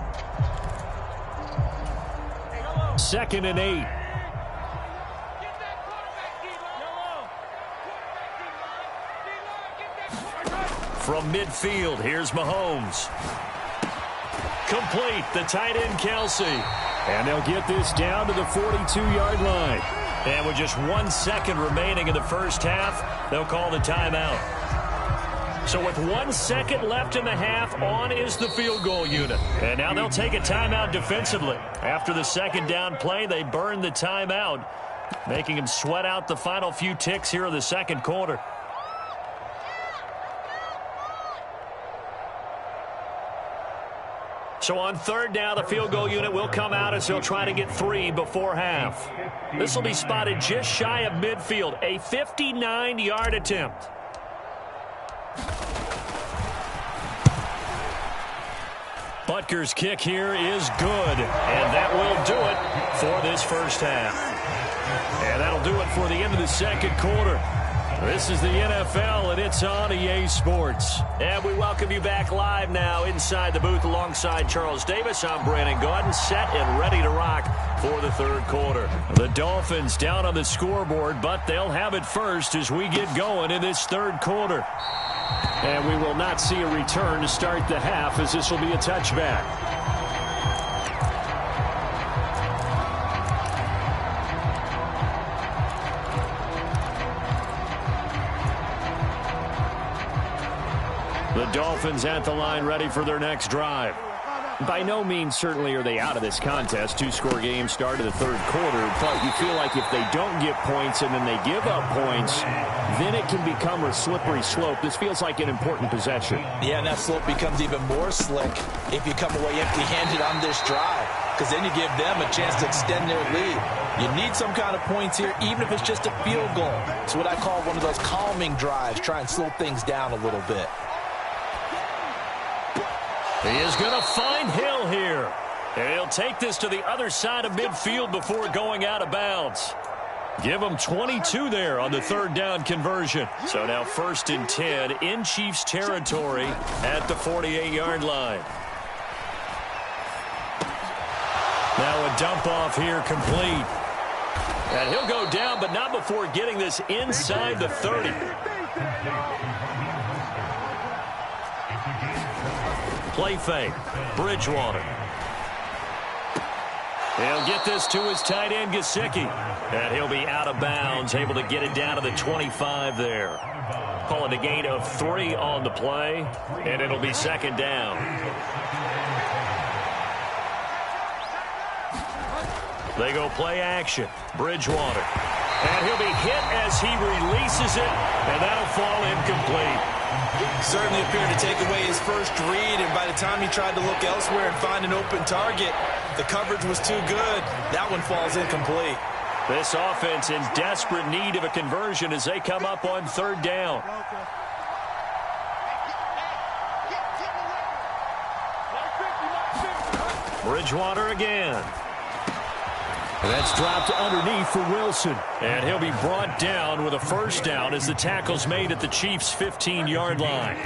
A: 2nd and 8. From midfield, here's Mahomes. Complete, the tight end Kelsey. And they'll get this down to the 42-yard line. And with just 1 second remaining in the first half, they'll call the timeout. So with 1 second left in the half, on is the field goal unit. And now they'll take a timeout defensively. After the second down play, they burn the timeout, making them sweat out the final few ticks here in the second quarter. So on third down, the field goal unit will come out as they'll try to get 3 before half. This will be spotted just shy of midfield. A 59-yard attempt. Butker's kick here is good. And that will do it for this first half. And that'll do it for the end of the second quarter. This is the NFL, and it's on EA Sports. And we welcome you back live now inside the booth alongside Charles Davis. I'm Brandon Gaudin, set and ready to rock for the third quarter. The Dolphins down on the scoreboard, but they'll have it first as we get going in this third quarter. And we will not see a return to start the half, as this will be a touchback. The Dolphins at the line, ready for their next drive.
D: By no means certainly are they out of this contest. Two-score game start of the third quarter, but you feel like if they don't get points and then they give up points, then it can become a slippery slope. This feels like an important possession.
B: Yeah, and that slope becomes even more slick if you come away empty-handed on this drive, because then you give them a chance to extend their lead. You need some kind of points here, even if it's just a field goal. It's what I call one of those calming drives, try and slow things down a little bit.
A: He is going to find Hill here. And he'll take this to the other side of midfield before going out of bounds. Give him 22 there on the third down conversion. So now 1st and 10 in Chiefs territory at the 48-yard line. Now a dump off here complete. And he'll go down, but not before getting this inside the 30. Play fake. Bridgewater. He'll get this to his tight end, Gesicki. And he'll be out of bounds, able to get it down to the 25 there. Call it a gain of 3 on the play, and it'll be 2nd down. They go play action. Bridgewater. And he'll be hit as he releases it, and that'll fall incomplete.
B: Certainly appeared to take away his first read, and by the time he tried to look elsewhere and find an open target, the coverage was too good. That one falls incomplete.
A: This offense in desperate need of a conversion as they come up on 3rd down. Bridgewater again. And that's dropped underneath for Wilson. And he'll be brought down with a 1st down as the tackle's made at the Chiefs' 15-yard line.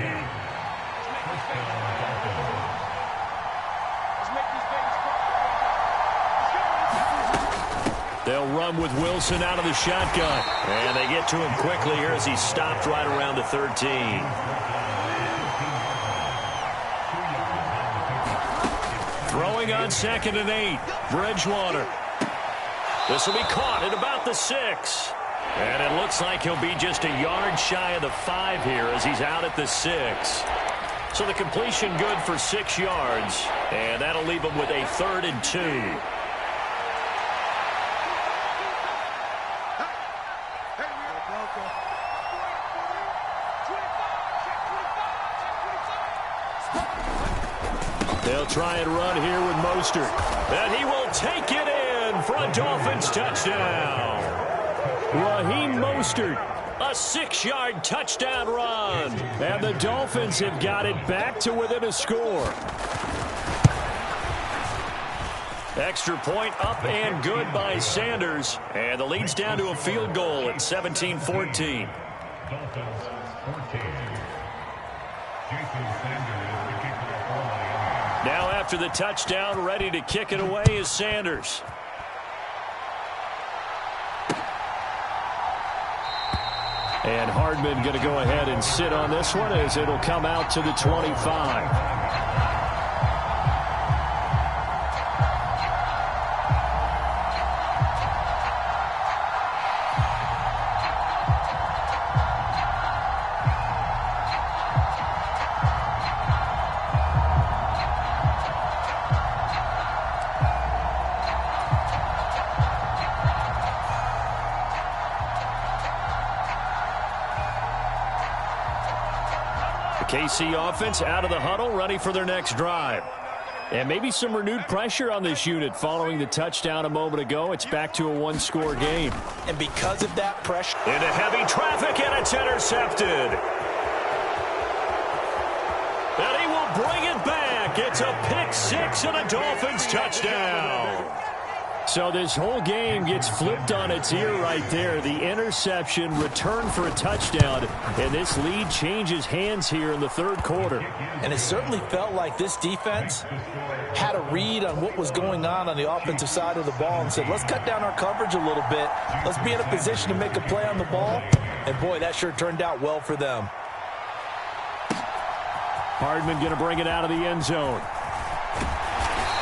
A: They'll run with Wilson out of the shotgun. And they get to him quickly here as he's stopped right around the 13. Throwing on 2nd and 8. Bridgewater. This will be caught at about the 6. And it looks like he'll be just a yard shy of the 5 here as he's out at the 6. So the completion good for 6 yards. And that'll leave him with a 3rd and 2. They'll try and run here with Mostert. And he will take it in for a Dolphins touchdown. Raheem Mostert, a 6-yard touchdown run. And the Dolphins have got it back to within a score. Extra point up and good by Sanders. And the lead's down to a field goal at 17-14. Now after the touchdown, ready to kick it away is Sanders. And Hardman going to go ahead and sit on this one as it'll come out to the 25. KC offense out of the huddle, ready for their next drive. And maybe some renewed pressure on this unit following the touchdown a moment ago. It's back to a 1-score game.
B: And because of that pressure...
A: Into heavy traffic, and it's intercepted. And he will bring it back. It's a pick 6 and a Dolphins touchdown.
D: So this whole game gets flipped on its ear right there. The interception, return for a touchdown, and this lead changes hands here in the third quarter.
B: And it certainly felt like this defense had a read on what was going on the offensive side of the ball and said, let's cut down our coverage a little bit. Let's be in a position to make a play on the ball. And, boy, that sure turned out well for them.
D: Hardman going to bring it out of the end zone.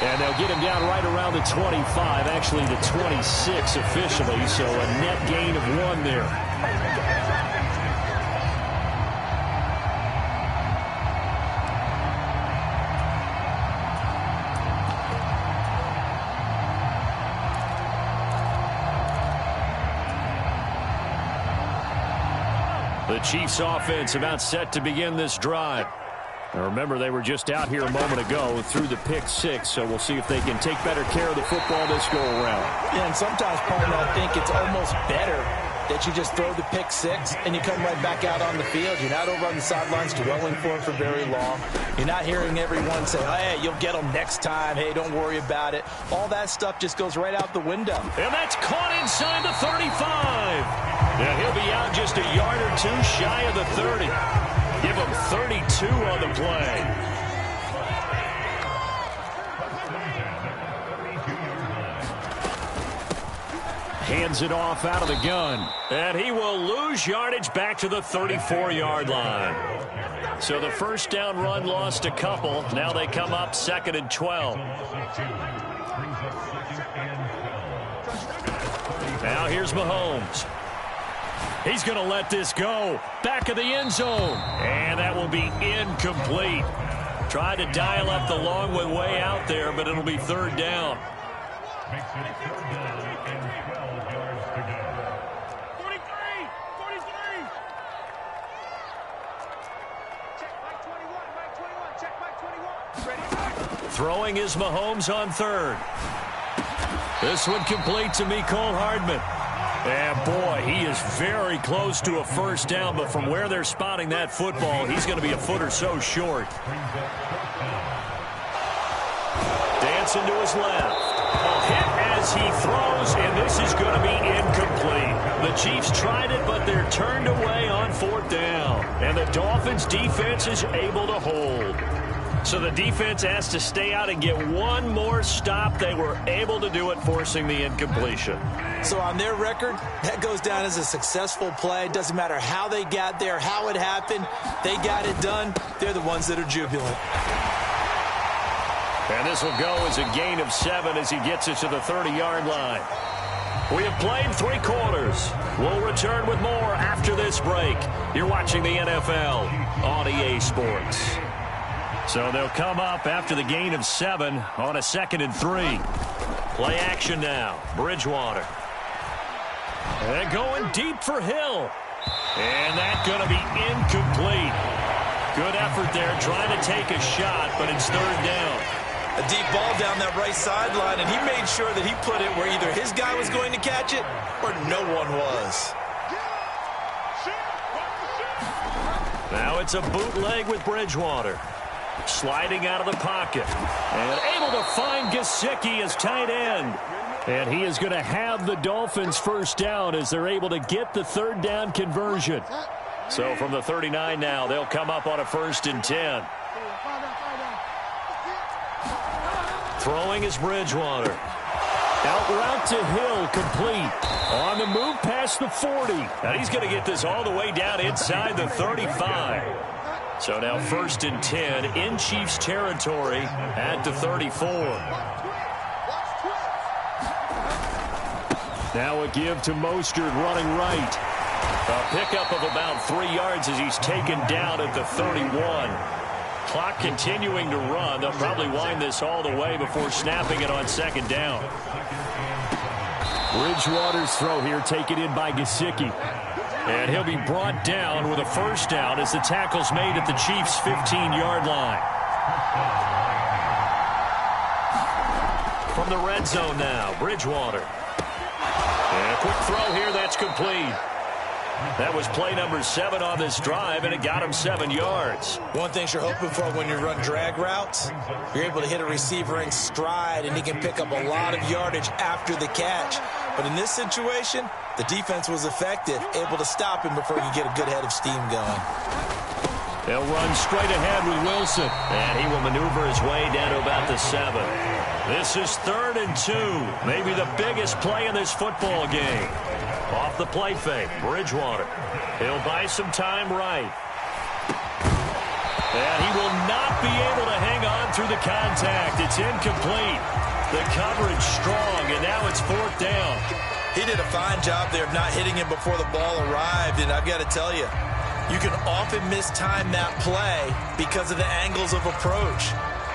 D: And they'll get him down right around the 25, actually the 26 officially, so a net gain of 1 there.
A: The Chiefs offense about set to begin this drive. Now remember, they were just out here a moment ago through the pick six, so we'll see if they can take better care of the football this go-around.
B: Yeah, and sometimes, partner, I think it's almost better that you just throw the pick six and you come right back out on the field. You're not over on the sidelines dwelling for it for very long. You're not hearing everyone say, hey, you'll get them next time. Hey, don't worry about it. All that stuff just goes right out the window.
A: And that's caught inside the 35. Now he'll be out just a yard or two shy of the 30. Give him 32 on the play. Hands it off out of the gun. And he will lose yardage back to the 34-yard line. So the first down run lost a couple. Now they come up 2nd and 12. Now here's Mahomes. He's going to let this go. Back of the end zone. And that will be incomplete. Tried to dial up the long one way out there, but it'll be 3rd down. Throwing is Mahomes on 3rd. This one complete to Mecole Hardman. And boy, he is very close to a first down, but from where they're spotting that football, he's going to be a foot or so short. Dancing to his left. A hit as he throws, and this is going to be incomplete. The Chiefs tried it, but they're turned away on 4th down. And the Dolphins defense is able to hold. So the defense has to stay out and get one more stop. They were able to do it, forcing the incompletion.
B: So on their record, that goes down as a successful play. Doesn't matter how they got there, how it happened. They got it done. They're the ones that are jubilant.
A: And this will go as a gain of 7 as he gets it to the 30-yard line. We have played 3 quarters. We'll return with more after this break. You're watching the NFL on EA Sports. So they'll come up after the gain of 7 on a 2nd and 3. Play action now. Bridgewater. And going deep for Hill. And that's going to be incomplete. Good effort there trying to take a shot, but it's 3rd down.
B: A deep ball down that right sideline, and he made sure that he put it where either his guy was going to catch it or no one was.
A: Now it's a bootleg with Bridgewater. Sliding out of the pocket. And able to find Gesicki as tight end. And he is going to have the Dolphins first down as they're able to get the 3rd down conversion. So from the 39 now, they'll come up on a 1st and 10. Throwing is Bridgewater. Out route to Hill, complete. On the move past the 40. And he's going to get this all the way down inside the 35. So now 1st and 10 in Chiefs territory at the 34. Now a give to Mostert running right. A pickup of about 3 yards as he's taken down at the 31. Clock continuing to run. They'll probably wind this all the way before snapping it on 2nd down. Bridgewater's throw here taken in by Gesicki. And he'll be brought down with a first down as the tackle's made at the Chiefs' 15-yard line. From the red zone now, Bridgewater. And a quick throw here, that's complete. That was play number 7 on this drive, and it got him 7 yards.
B: One thing you're hoping for when you run drag routes, you're able to hit a receiver in stride, and he can pick up a lot of yardage after the catch. But in this situation, the defense was effective, able to stop him before he could get a good head of steam going.
A: They'll run straight ahead with Wilson, and he will maneuver his way down to about the 7. This is 3rd and 2, maybe the biggest play in this football game. Off the play fake, Bridgewater. He'll buy some time right. And he will not be able to hang on through the contact. It's incomplete. The coverage strong, and now it's 4th down.
B: He did a fine job there of not hitting him before the ball arrived, and I've got to tell you, you can often mistime that play because of the angles of approach.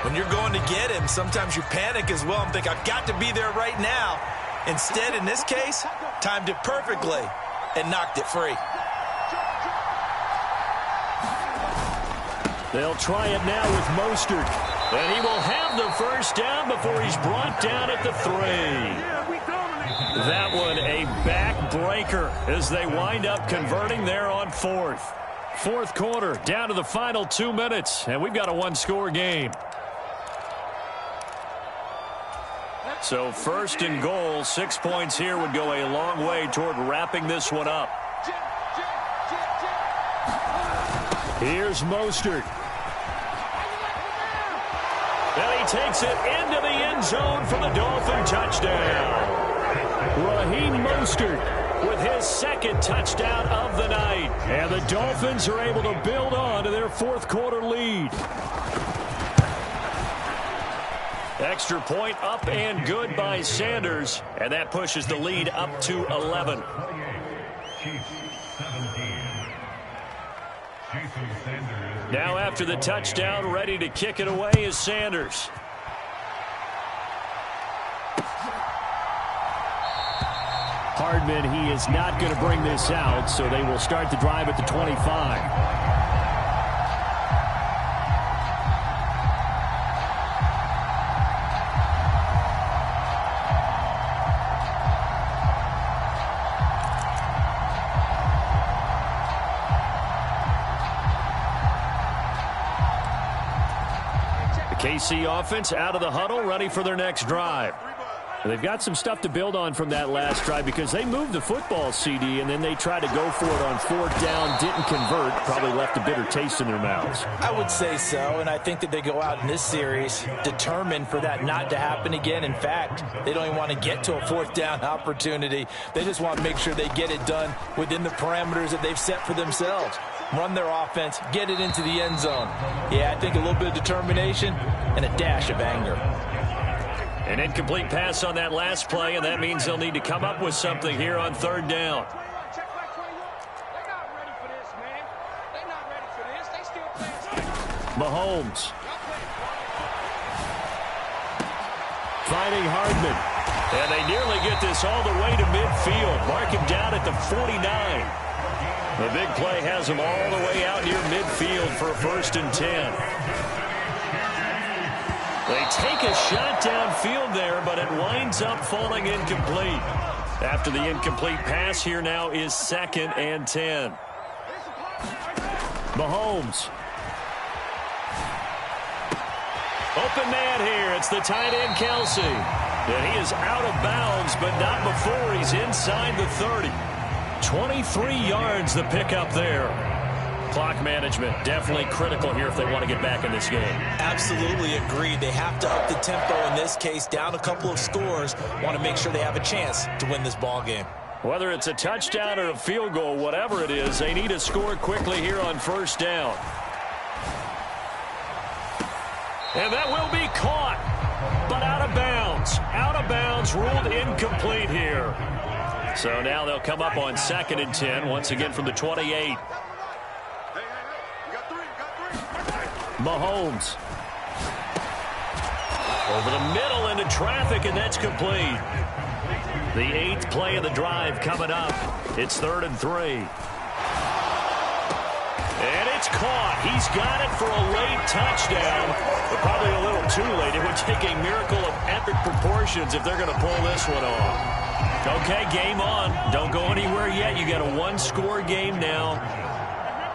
B: When you're going to get him, sometimes you panic as well and think, I've got to be there right now. Instead, in this case, timed it perfectly and knocked it free.
A: They'll try it now with Mostert. And he will have the first down before he's brought down at the 3. That one a backbreaker as they wind up converting there on 4th. Fourth quarter, down to the final 2 minutes, and we've got a one-score game. So 1st and goal, 6 points here would go a long way toward wrapping this one up. Here's Mostert. And he takes it into the end zone for the Dolphin touchdown. Raheem Mostert with his 2nd touchdown of the night. And the Dolphins are able to build on to their fourth quarter lead. Extra point up and good by Sanders. And that pushes the lead up to 11. Now after the touchdown, ready to kick it away is Sanders. Hardman, he is not going to bring this out, so they will start the drive at the 25. KC offense out of the huddle, ready for their next drive. They've got some stuff to build on from that last drive because they moved the football, CD, and then they tried to go for it on 4th down, didn't convert, probably left a bitter taste in their mouths.
B: I would say so, and I think that they go out in this series determined for that not to happen again. In fact, they don't even want to get to a 4th down opportunity. They just want to make sure they get it done within the parameters that they've set for themselves. Run their offense, get it into the end zone. Yeah, I think a little bit of determination and a dash of anger.
A: An incomplete pass on that last play, and that means they'll need to come up with something here on 3rd down. Mahomes. Finding Hardman. And they nearly get this all the way to midfield. Mark him down at the 49. The big play has them all the way out near midfield for a 1st and 10. They take a shot downfield there, but it winds up falling incomplete. After the incomplete pass, here now is 2nd and 10. Mahomes. Open man here. It's the tight end, Kelsey. And he is out of bounds, but not before he's inside the 30. 23 yards the pickup there. Clock management definitely critical here if they want to get back in this game.
B: Absolutely agreed. They have to up the tempo in this case, down a couple of scores. Want to make sure they have a chance to win this ball game.
A: Whether it's a touchdown or a field goal, whatever it is, they need to score quickly here on 1st down. And that will be caught, but out of bounds. Out of bounds, ruled incomplete here. So now they'll come up on 2nd and 10, once again from the 28. Mahomes. Over the middle into traffic, and that's complete. The 8th play of the drive coming up. It's 3rd and 3. And it's caught. He's got it for a late touchdown, but probably a little too late. It would take a miracle of epic proportions if they're going to pull this one off. Okay, game on. Don't go anywhere yet. You got a one-score game now.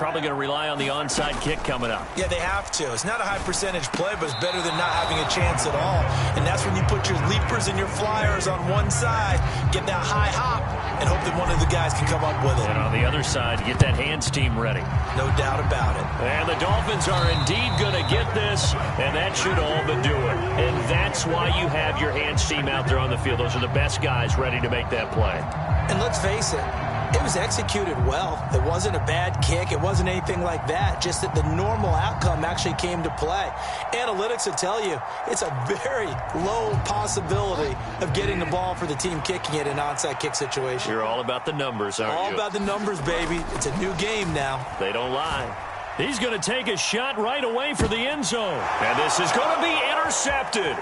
A: Probably going to rely on the onside kick coming up.
B: Yeah, they have to. It's not a high percentage play, but it's better than not having a chance at all. And that's when you put your leapers and your flyers on one side, get that high hop, and hope that one of the guys can come up with it.
A: And on the other side, get that hands team ready.
B: No doubt about it.
A: And the Dolphins are indeed going to get this, and that should all but do it. And that's why you have your hands team out there on the field. Those are the best guys ready to make that play.
B: And let's face it, it was executed well. It wasn't a bad kick. It wasn't anything like that. Just that the normal outcome actually came to play. Analytics will tell you it's a very low possibility of getting the ball for the team kicking it in an onside kick situation.
A: You're all about the numbers, aren't you?
B: All about the numbers, baby. It's a new game now.
A: They don't lie. He's going to take a shot right away for the end zone. And this is going to be intercepted.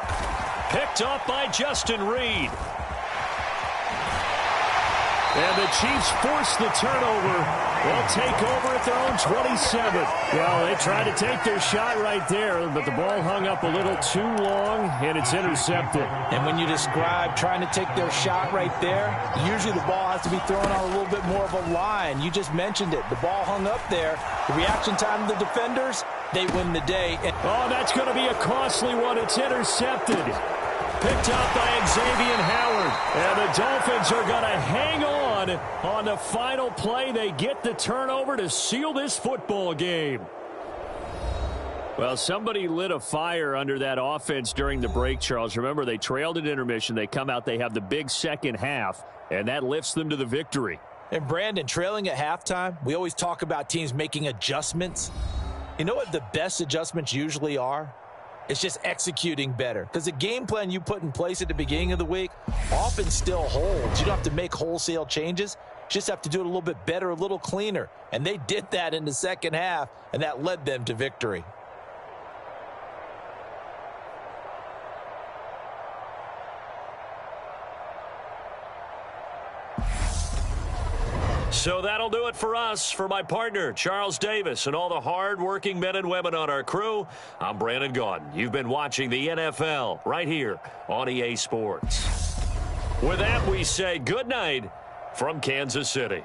A: Picked up by Justin Reed.
D: And the Chiefs force the turnover. They'll take over at their own 27. Well, they tried to take their shot right there, but the ball hung up a little too long, and it's intercepted.
B: And when you describe trying to take their shot right there, usually the ball has to be thrown on a little bit more of a line. You just mentioned it. The ball hung up there. The reaction time of the defenders, they win the day.
D: Oh, that's going to be a costly one. It's intercepted. Picked up by Xavier Howard. And the Dolphins are going to hang on the final play. They get the turnover to seal this football game. Well, somebody lit a fire under that offense during the break, Charles. Remember, they trailed at intermission. They come out, they have the big second half, and that lifts them to the victory.
B: And Brandon, trailing at halftime, we always talk about teams making adjustments. You know what the best adjustments usually are? It's just executing better. Because the game plan you put in place at the beginning of the week often still holds. You don't have to make wholesale changes. You just have to do it a little bit better, a little cleaner. And they did that in the second half, and that led them to victory.
A: So that'll do it for us. For my partner, Charles Davis, and all the hard-working men and women on our crew, I'm Brandon Gaudin. You've been watching the NFL right here on EA Sports. With that, we say good night from Kansas City.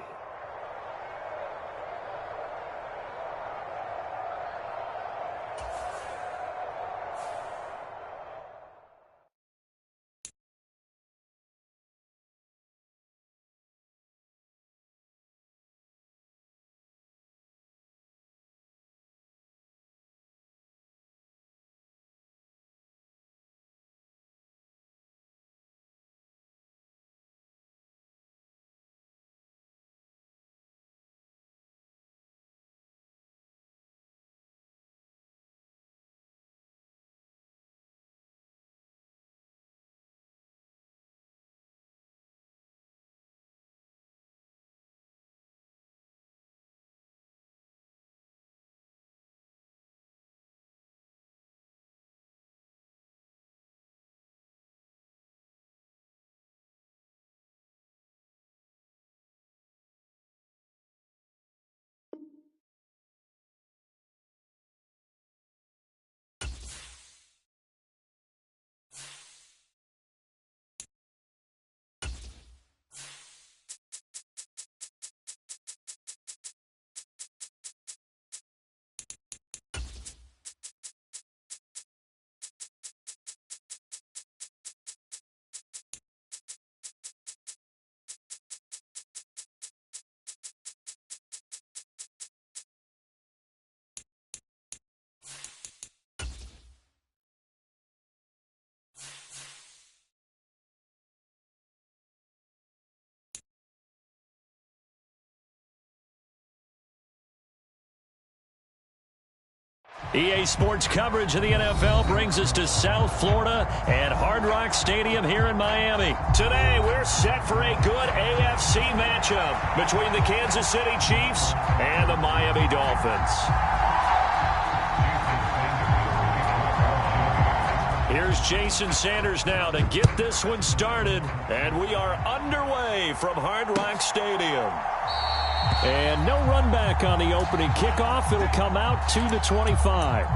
A: EA Sports coverage of the NFL brings us to South Florida at Hard Rock Stadium here in Miami. Today, we're set for a good AFC matchup between the Kansas City Chiefs and the Miami Dolphins. Here's Jason Sanders now to get this one started, and we are underway from Hard Rock Stadium. And no run back on the opening kickoff. It'll come out to the 25.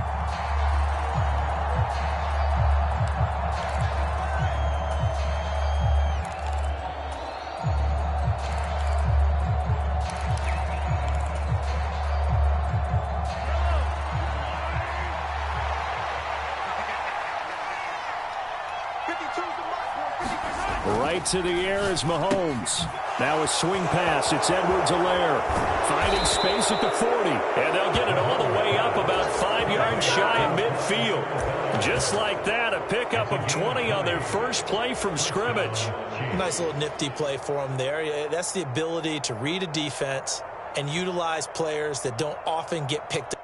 A: Right to the air is Mahomes. Now a swing pass. It's Edwards-Helaire finding space at the 40. And they'll get it all the way up about 5 yards shy of midfield. Just like that, a pickup of 20 on their first play from scrimmage.
B: Nice little nifty play for them there. That's the ability to read a defense and utilize players that don't often get picked up.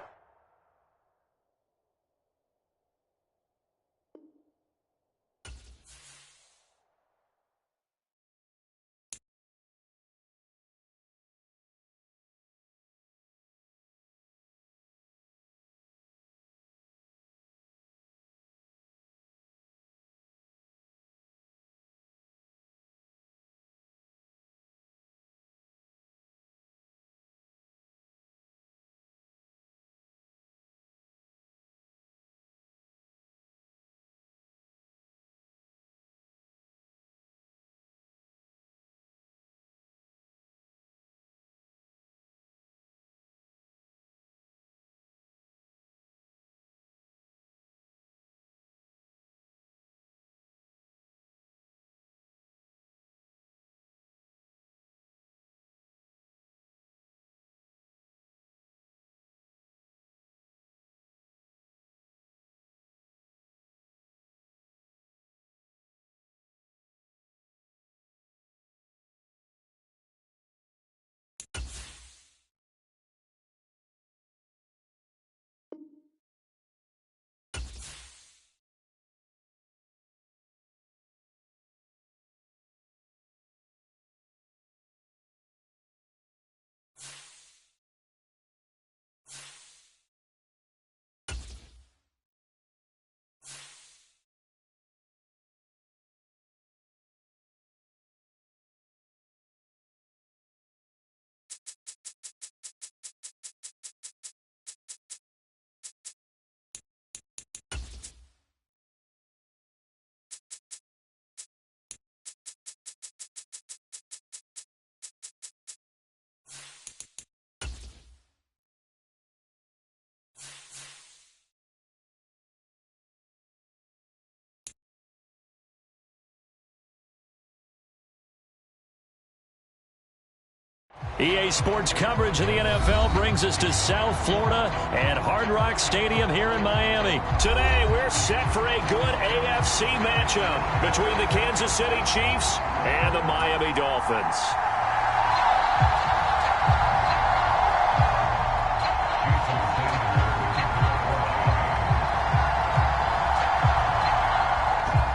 A: EA Sports coverage of the NFL brings us to South Florida and Hard Rock Stadium here in Miami. Today, we're set for a good AFC matchup between the Kansas City Chiefs and the Miami Dolphins.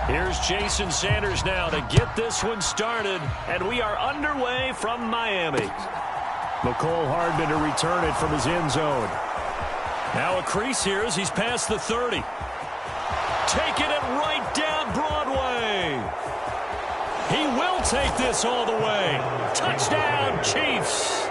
A: Here's Jason Sanders now to get this one started, and we are underway from Miami.
D: Mecole Hardman to return it from his end zone.
A: Now a crease here as he's past the 30. Taking it right down Broadway. He will take this all the way. Touchdown, Chiefs.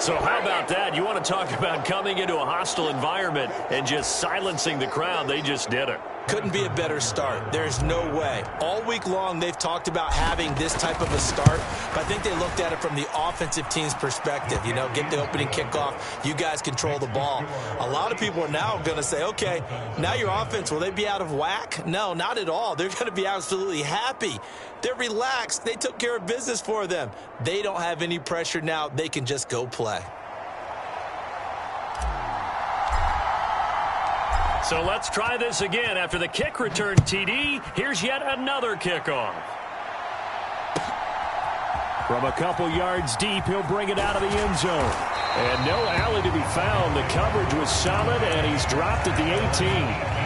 A: So how about that? You want to talk about coming into a hostile environment and just silencing the crowd. They just did it.
B: Couldn't be a better start. There's no way. All week long, they've talked about having this type of a start, but I think they looked at it from the offensive team's perspective. You know, get the opening kickoff. You guys control the ball. A lot of people are now going to say, okay, now your offense, will they be out of whack? No, not at all. They're going to be absolutely happy. They're relaxed. They took care of business for them. They don't have any pressure now. They can just go play.
A: So let's try this again. After the kick return TD, here's yet another kickoff.
D: From a couple yards deep, he'll bring it out of the end zone. And no alley to be found. The coverage was solid, and he's dropped at the 18.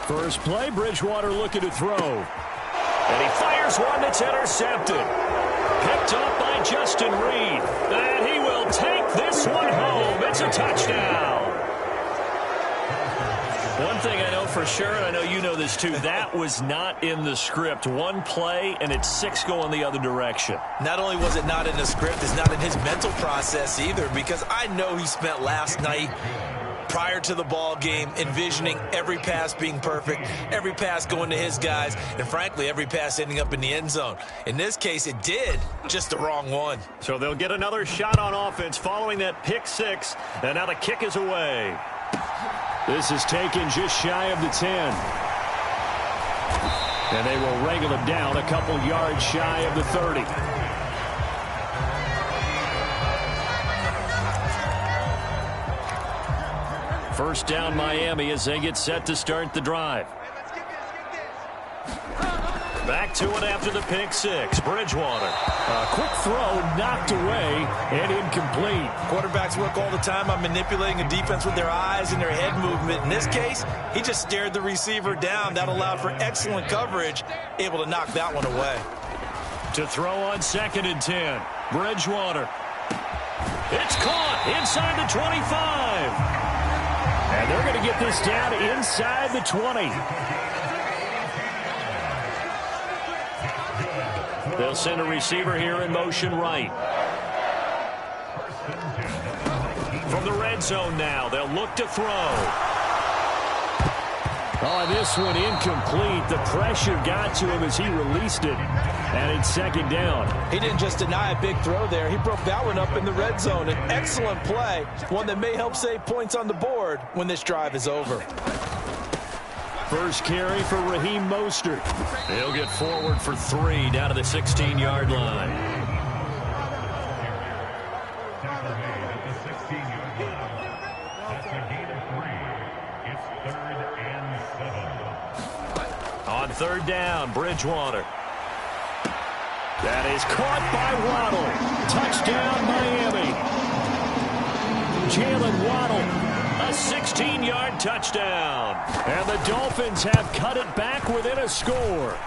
D: First play, Bridgewater looking to throw.
A: And he fires one that's intercepted. Picked up by Justin Reed. And he will take this one home. It's a touchdown. One thing I know for sure, and I know you know this too, that was not in the script. One play, and it's 6 going the other direction.
B: Not only was it not in the script, it's not in his mental process either, because I know he spent last night prior to the ball game envisioning every pass being perfect, every pass going to his guys, and frankly, every pass ending up in the end zone. In this case, it did, just the wrong one.
A: So they'll get another shot on offense following that pick 6, and now the kick is away.
D: This is taken just shy of the 10. And they will wrangle him down a couple yards shy of the 30.
A: First down Miami as they get set to start the drive. Back to it after the pick 6. Bridgewater.
D: A quick throw knocked away and incomplete.
B: Quarterbacks work all the time on manipulating a defense with their eyes and their head movement. In this case, he just stared the receiver down. That allowed for excellent coverage, able to knock that one away.
A: To throw on 2nd and 10. Bridgewater. It's caught inside the 25.
D: And they're going to get this down inside the 20.
A: They'll send a receiver here in motion right. From the red zone now, they'll look to throw.
D: Oh, this one incomplete. The pressure got to him as he released it. And it's 2nd down.
B: He didn't just deny a big throw there. He broke that one up in the red zone. An excellent play, one that may help save points on the board when this drive is over.
D: First carry for Raheem Mostert.
A: He'll get forward for 3 down to the 16-yard line. On 3rd down, Bridgewater.
D: That is caught by Waddle. Touchdown, Miami. Jalen Waddle.
A: A 16-yard touchdown.
D: And the Dolphins have cut it back within a score.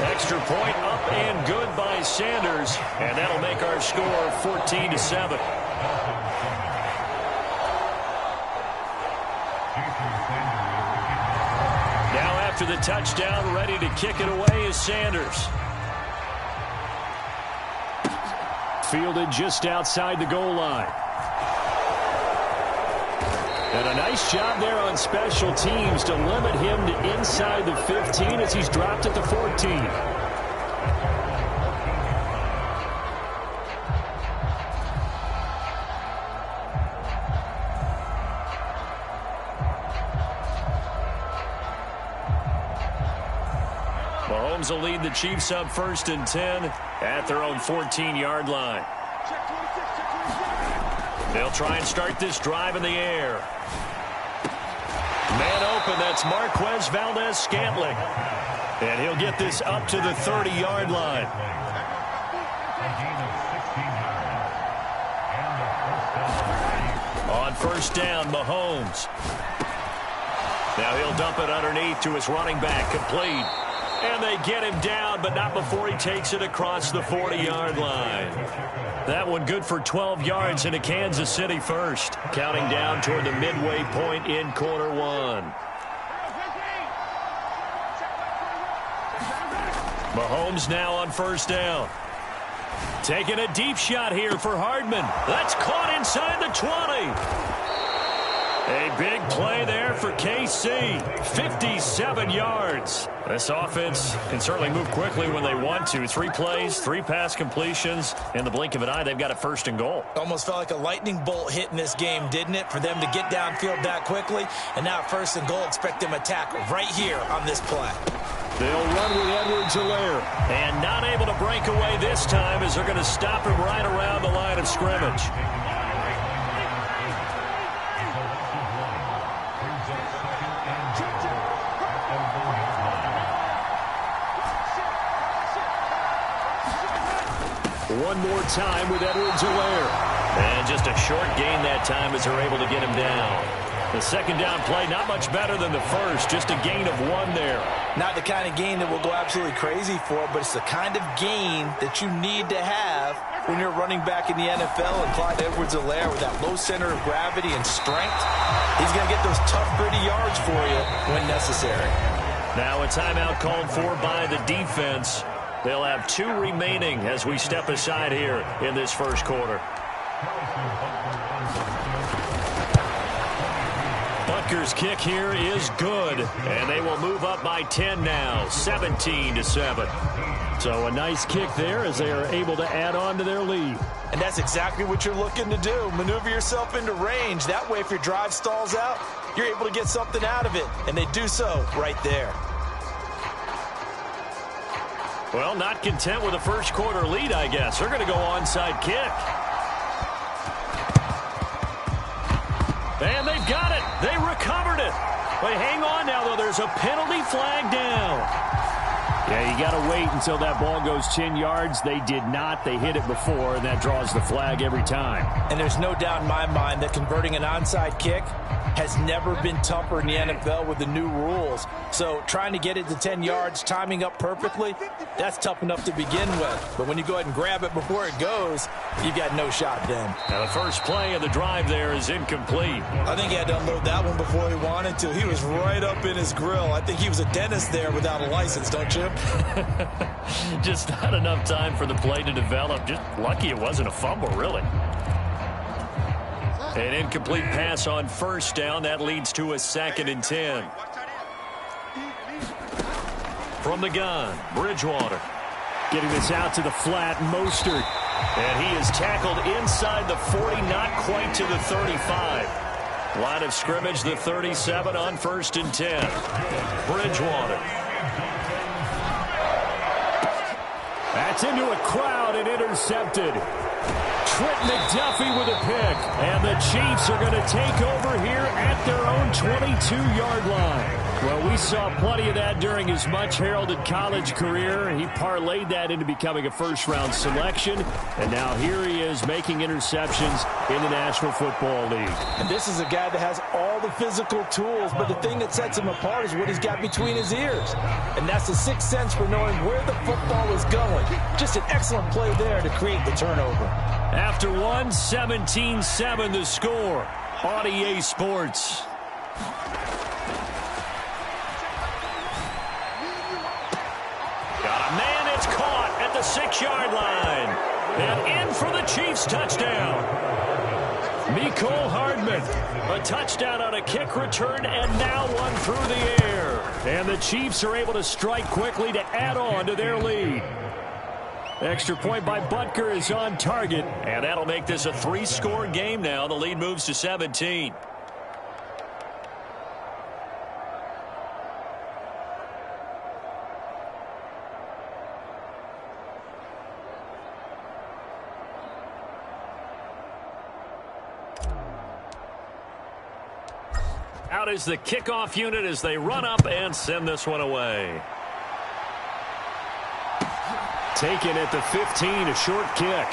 A: Extra point up and good by Sanders. And that'll make our score 14-7. Now after the touchdown, ready to kick it away is Sanders.
D: Fielded just outside the goal line. And a nice job there on special teams to limit him to inside the 15 as he's dropped at the 14.
A: Mahomes will lead the Chiefs up 1st and 10 at their own 14-yard line. They'll try and start this drive in the air. Man open, that's Marquez Valdes-Scantling. And he'll get this up to the 30-yard line. On 1st down, Mahomes. Now he'll dump it underneath to his running back, complete. And they get him down, but not before he takes it across the 40-yard line. That one good for 12 yards into Kansas City first. Counting down toward the midway point in quarter one. Mahomes now on 1st down. Taking a deep shot here for Hardman. That's caught inside the 20. A big play there for KC. 57 yards. This offense can certainly move quickly when they want to. 3 plays, 3 pass completions. In the blink of an eye, they've got a 1st and goal.
B: Almost felt like a lightning bolt hit in this game, didn't it? For them to get downfield that quickly. And now 1st and goal, expect them to attack right here on this play.
D: They'll run with Edwards-Helaire.
A: And not able to break away this time as they're going to stop him right around the line of scrimmage.
D: One more time with Edwards-Helaire.
A: And just a short gain that time as they're able to get him down. The 2nd down play, not much better than the first. Just a gain of 1 there.
B: Not the kind of gain that we'll go absolutely crazy for, but it's the kind of gain that you need to have when you're running back in the NFL. And Clyde Edwards-Helaire, with that low center of gravity and strength, he's going to get those tough, gritty yards for you when necessary.
A: Now a timeout called for by the defense. They'll have 2 remaining as we step aside here in this 1st quarter. Butker's kick here is good, and they will move up by 10 now, 17-7.
D: So a nice kick there as they are able to add on to their lead.
B: And that's exactly what you're looking to do. Maneuver yourself into range. That way, if your drive stalls out, you're able to get something out of it, and they do so right there.
A: Well, not content with a 1st quarter lead, I guess. They're going to go onside kick. And they've got it. They recovered it. But hang on now, though. There's a penalty flag down.
D: Yeah, you got to wait until that ball goes 10 yards. They did not. They hit it before, and that draws the flag every time.
B: And there's no doubt in my mind that converting an onside kick has never been tougher in the NFL with the new rules. So trying to get it to 10 yards, timing up perfectly, that's tough enough to begin with. But when you go ahead and grab it before it goes, you've got no shot then.
A: Now the first play of the drive there is incomplete.
B: I think he had to unload that one before he wanted to. He was right up in his grill. I think he was a dentist there without a license, don't you?
A: Just not enough time for the play to develop. Just lucky it wasn't a fumble, really. An incomplete pass on 1st down. That leads to a 2nd and 10. From the gun, Bridgewater.
D: Getting this out to the flat, Mostert.
A: And he is tackled inside the 40, not quite to the 35. Line of scrimmage, the 37 on 1st and 10. Bridgewater.
D: That's into a crowd and intercepted. Trent McDuffie with a pick. And the Chiefs are going to take over here at their own 22-yard line. Well, we saw plenty of that during his much-heralded college career. He parlayed that into becoming a first-round selection, and now here he is making interceptions in the National Football League.
B: And this is a guy that has all the physical tools, but the thing that sets him apart is what he's got between his ears. And that's the sixth sense for knowing where the football is going. Just an excellent play there to create the turnover.
D: After one, 17-7 the score on EA Sports. Got a man, it's caught at the 6-yard line. And in for the Chiefs touchdown. Mecole Hardman, a touchdown on a kick return, and now one through the air. And the Chiefs are able to strike quickly to add on to their lead. Extra point by Butker is on target.
A: And that'll make this a 3-score game now. The lead moves to 17. Out is the kickoff unit as they run up and send this one away.
D: Taken at the 15, a short kick.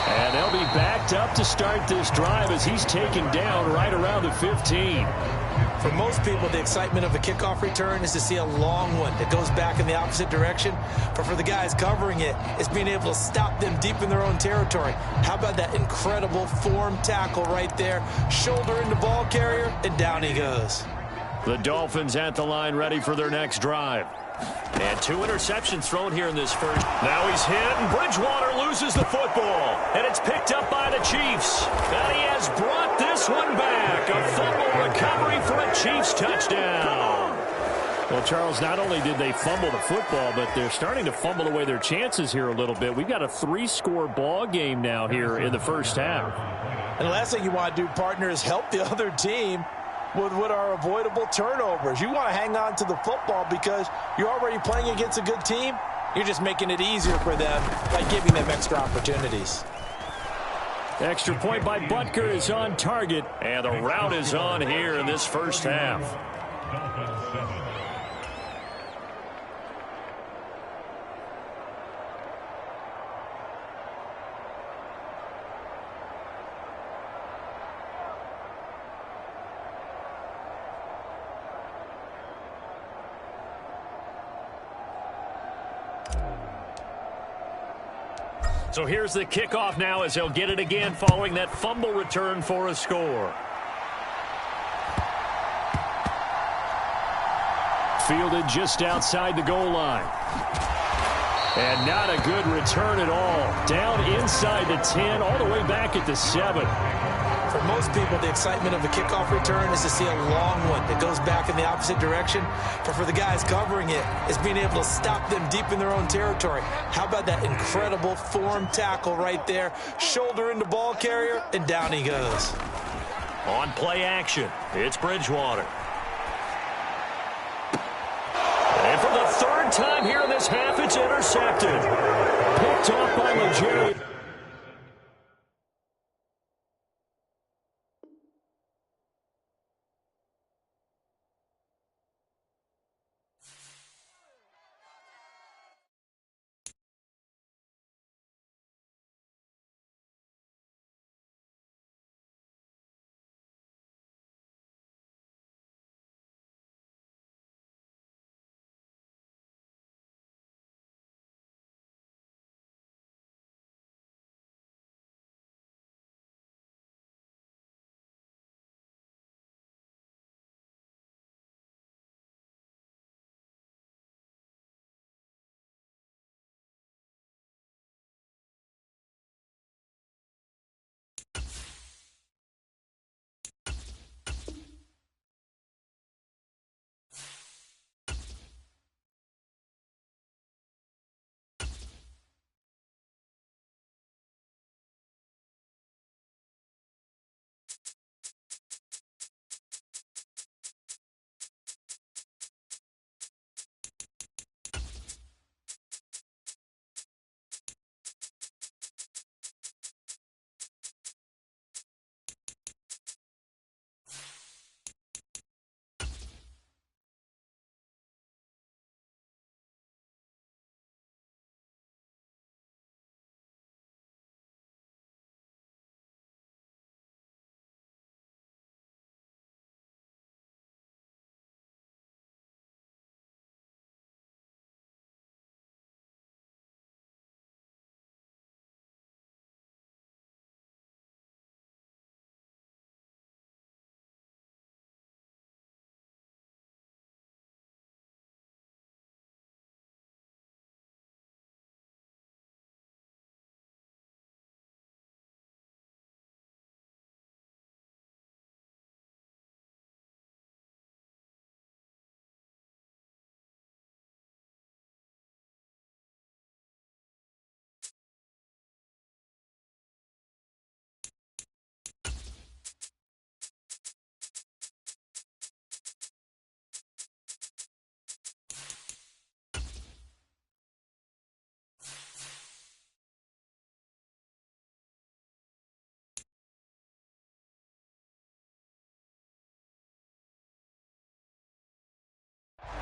D: And they'll be backed up to start this drive as he's taken down right around the 15.
B: For most people, the excitement of a kickoff return is to see a long one that goes back in the opposite direction. But for the guys covering it, it's being able to stop them deep in their own territory. How about that incredible form tackle right there? Shoulder into ball carrier, and down he goes.
D: The Dolphins at the line ready for their next drive.
A: And 2 interceptions thrown here in this first. Now he's hit, and Bridgewater loses the football. And it's picked up by the Chiefs. And he has brought this one back. A fumble recovery for a Chiefs touchdown.
D: Well, Charles, not only did they fumble the football, but they're starting to fumble away their chances here a little bit. We've got a 3-score ball game now here in the first half.
B: And the last thing you want to do, partner, is help the other team with what are avoidable turnovers. You want to hang on to the football because you're already playing against a good team. You're just making it easier for them by giving them extra opportunities.
D: Extra point by Butker is on target.
A: And the route is on here in this first half. So here's the kickoff now as he'll get it again following that fumble return for a score.
D: Fielded just outside the goal line. And not a good return at all. Down inside the 10, all the way back at the 7.
B: For most people, the excitement of a kickoff return is to see a long one that goes back in the opposite direction. But for the guys covering it, it's being able to stop them deep in their own territory. How about that incredible form tackle right there? Shoulder into ball carrier, and down he goes.
A: On play action, it's Bridgewater. And for the 3rd time here in this half, it's intercepted. Picked off by Legere.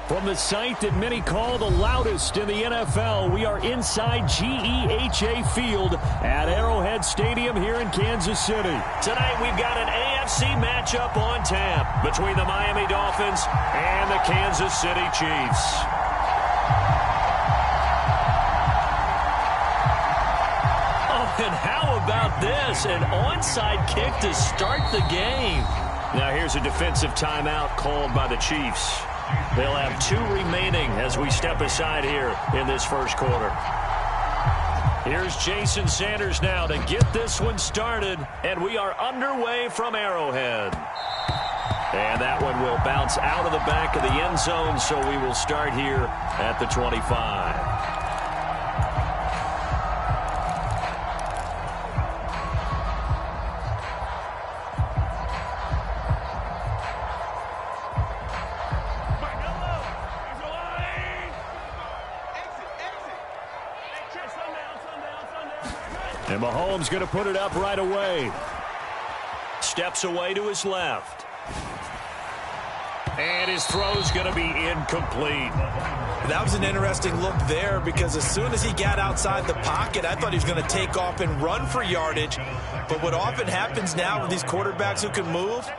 D: From the site that many call the loudest in the NFL, we are inside GEHA Field at Arrowhead Stadium here in Kansas City. Tonight we've got an AFC matchup on tap between the Miami Dolphins and the Kansas City Chiefs. Oh, and how about this? An onside kick to start the game. Now here's a defensive timeout called by the Chiefs. They'll have 2 remaining as we step aside here in this first quarter. Here's Jason Sanders now to get this one started, and we are underway from Arrowhead. And that one will bounce out of the back of the end zone, so we will start here at the 25. And Mahomes going to put it up right away. Steps away to his left. And his throw's going to be incomplete.
B: That was an interesting look there because as soon as he got outside the pocket, I thought he was going to take off and run for yardage. But what often happens now with these quarterbacks who can move,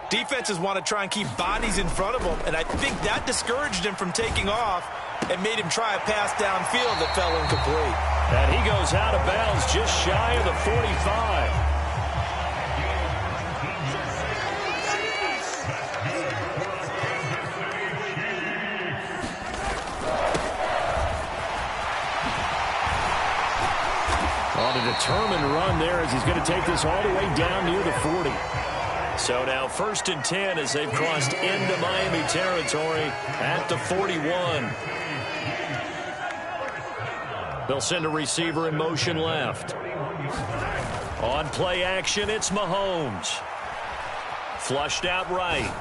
B: defenses want to try and keep bodies in front of them. And I think that discouraged him from taking off and made him try a pass downfield that fell incomplete.
D: And he goes out of bounds just shy of the 45. On a determined run there as he's going to take this all the way down near the 40. So now 1st and 10 as they've crossed into Miami territory at the 41. They'll send a receiver in motion left. On play action, it's Mahomes. Flushed out right.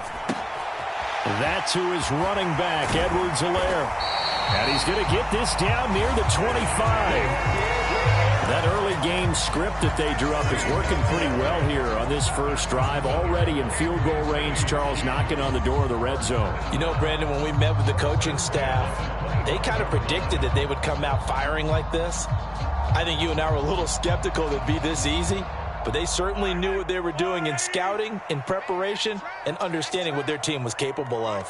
D: That's who is running back, Edwards-Helaire. And he's going to get this down near the 25. That early game script that they drew up is working pretty well here on this first drive. Already in field goal range, Charles knocking on the door of the red zone.
B: You know, Brandon, when we met with the coaching staff, they kind of predicted that they would come out firing like this. I think you and I were a little skeptical that it'd be this easy, but they certainly knew what they were doing in scouting, in preparation, and understanding what their team was capable of.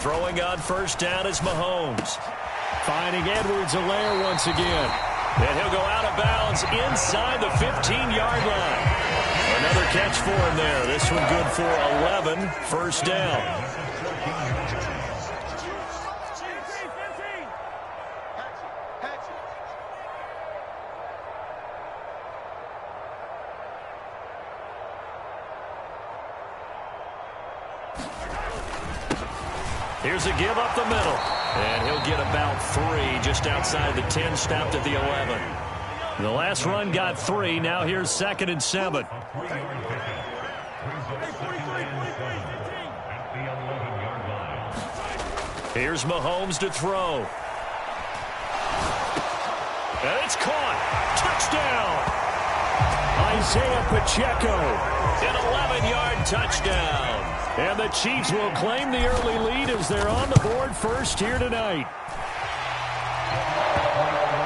D: Throwing on first down is Mahomes. Finding Edwards-Helaire once again. And he'll go out of bounds inside the 15-yard line. Another catch for him there. This one good for 11. First down. Here's a give up the middle. And he'll get about 3 just outside the 10, stopped at the 11. The last run got 3. Now here's 2nd and 7. Here's Mahomes to throw. And it's caught. Touchdown. Isaiah Pacheco. An 11-yard touchdown. And the Chiefs will claim the early lead as they're on the board first here tonight.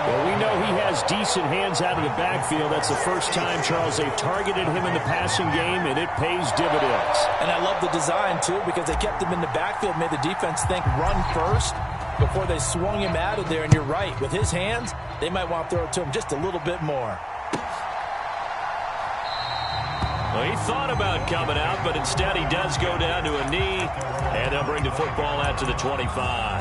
D: Well, we know he has decent hands out of the backfield. That's the first time, Charles, they've targeted him in the passing game, and it pays dividends.
B: And I love the design, too, because they kept him in the backfield, made the defense think run first before they swung him out of there. And you're right, with his hands, they might want to throw it to him just a little bit more.
D: Well, he thought about coming out, but instead he does go down to a knee, and they'll bring the football out to the 25.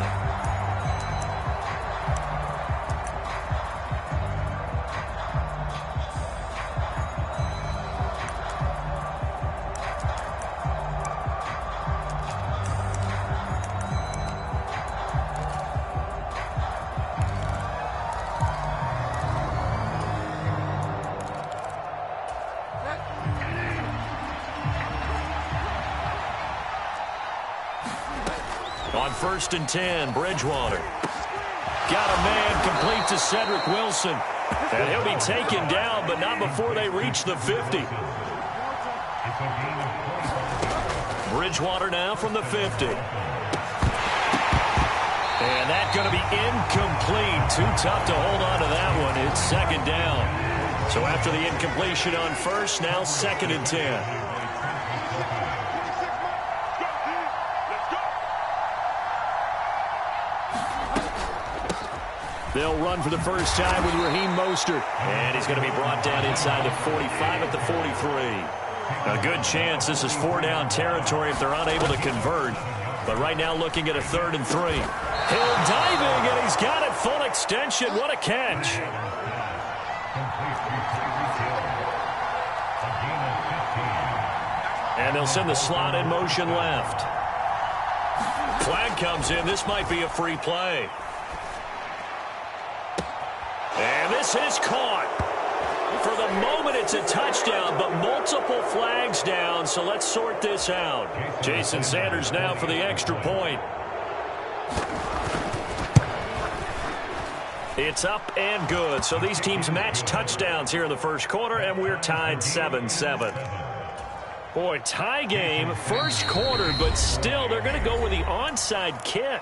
D: On 1st and 10, Bridgewater. Got a man complete to Cedric Wilson. And he'll be taken down, but not before they reach the 50.
A: Bridgewater now from the 50. And that's going to be incomplete. Too tough to hold on to that one. It's second down. So after the incompletion on first, now 2nd and 10. They'll run for the first time with Raheem Mostert. And he's going to be brought down inside the 45 at the 43. A good chance this is 4-down territory if they're unable to convert. But right now looking at a 3rd and 3. Hill diving, and he's got it full extension. What a catch. And they'll send the slot in motion left. Flag comes in. This might be a free play. And this is caught. For the moment, it's a touchdown, but multiple flags down, so let's sort this out. Jason Sanders now for the extra point. It's up and good. So these teams match touchdowns here in the first quarter, and we're tied 7-7. Boy, tie game, first quarter, but still they're going to go with the onside kick.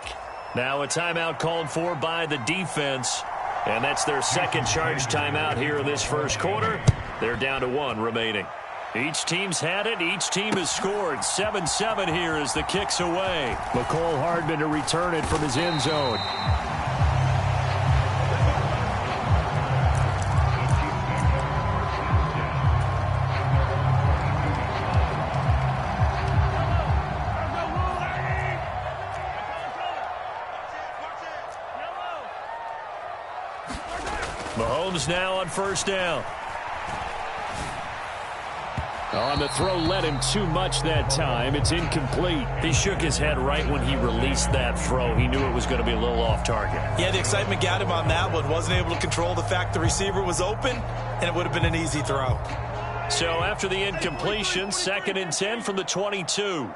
A: Now a timeout called for by the defense. And that's their second charge timeout here in this first quarter. They're down to 1 remaining. Each team's had it. Each team has scored. 7-7 here as the kick's away.
D: McCole Hardman to return it from his end zone.
A: Mahomes now on first down.
D: On the throw, led him too much that time. It's incomplete.
A: He shook his head right when he released that throw. He knew it was going to be a little off target.
B: Yeah, the excitement got him on that one. Wasn't able to control the fact the receiver was open, and it would have been an easy throw.
A: So after the incompletion, 2nd and 10 from the 22.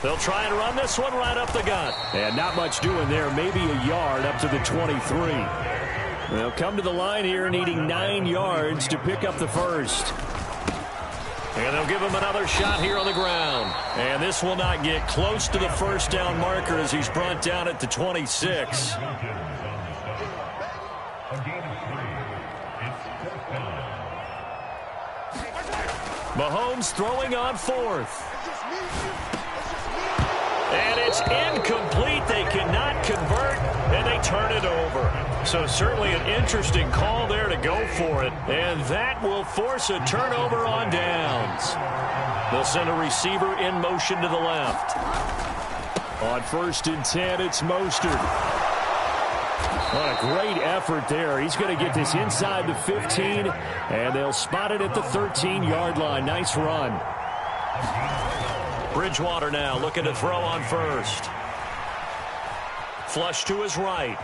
A: They'll try and run this one right up the gut.
D: And not much doing there. Maybe a yard up to the 23. They'll come to the line here needing 9 yards to pick up the first.
A: And they'll give him another shot here on the ground. And this will not get close to the first down marker as he's brought down at the 26. Mahomes throwing on 4th. And it's incomplete. They cannot convert, and they turn it over. So certainly an interesting call there to go for it. And that will force a turnover on downs. They'll send a receiver in motion to the left.
D: On 1st and 10, it's Mostert. What a great effort there. He's going to get this inside the 15, and they'll spot it at the 13-yard line. Nice run.
A: Bridgewater now looking to throw on first. Flush to his right.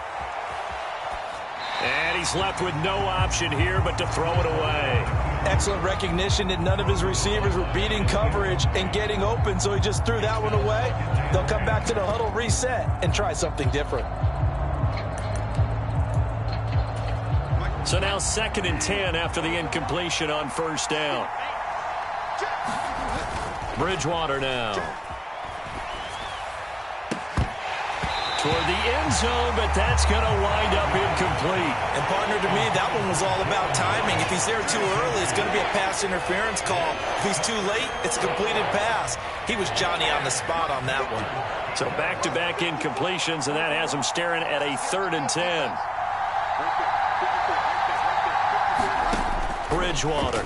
A: And he's left with no option here but to throw it away.
B: Excellent recognition that none of his receivers were beating coverage and getting open, so he just threw that one away. They'll come back to the huddle, reset, and try something different.
A: So now 2nd and 10 after the incompletion on first down. Bridgewater now. Toward the end zone, but that's going to wind up incomplete.
B: And partner, to me, that one was all about timing. If he's there too early, it's going to be a pass interference call. If he's too late, it's a completed pass. He was Johnny on the spot on that one.
A: So back-to-back incompletions, and that has him staring at a 3rd and 10. Bridgewater.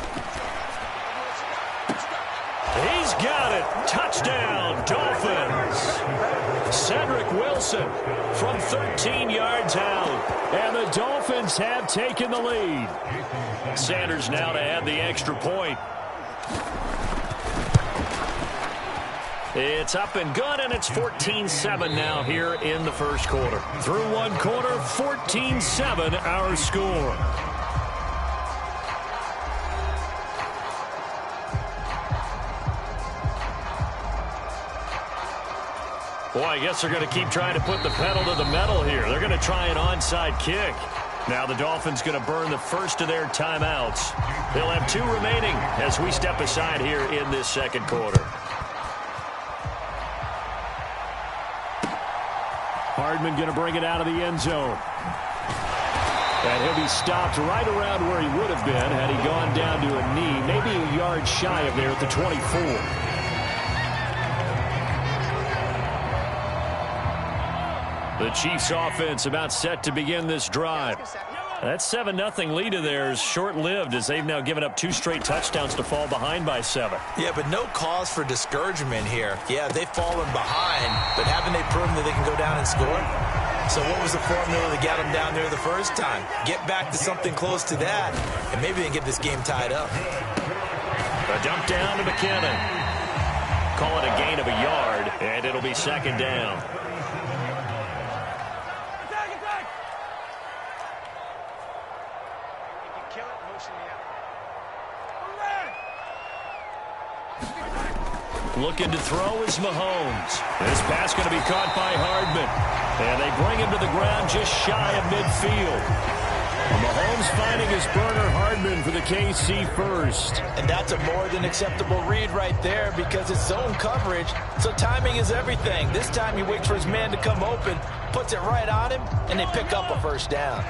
A: He's got it. Touchdown, Dolphins. Cedric Wilson from 13 yards out. And the Dolphins have taken the lead. Sanders now to add the extra point. It's up and good, and it's 14-7 now here in the first quarter. Through one quarter, 14-7 our score. Boy, I guess they're going to keep trying to put the pedal to the metal here. They're going to try an onside kick. Now the Dolphins going to burn the first of their timeouts. They'll have 2 remaining as we step aside here in this second quarter.
D: Hardman going to bring it out of the end zone. And he'll be stopped right around where he would have been had he gone down to a knee, maybe a yard shy of there at the 24. The Chiefs offense about set to begin this drive. That 7-0 lead of theirs short-lived as they've now given up 2 straight touchdowns to fall behind by 7.
B: Yeah, but no cause for discouragement here. Yeah, they've fallen behind, but haven't they proven that they can go down and score? So what was the formula that got them down there the first time? Get back to something close to that, and maybe they can get this game tied up.
A: A dump down to McKinnon. Call it a gain of a yard, and it'll be second down. Looking to throw is Mahomes. This pass going to be caught by Hardman. And they bring him to the ground just shy of midfield. Mahomes finding his burner Hardman for the KC first.
B: And that's a more than acceptable read right there because it's zone coverage, so timing is everything. This time he waits for his man to come open, puts it right on him, and they pick up a first down.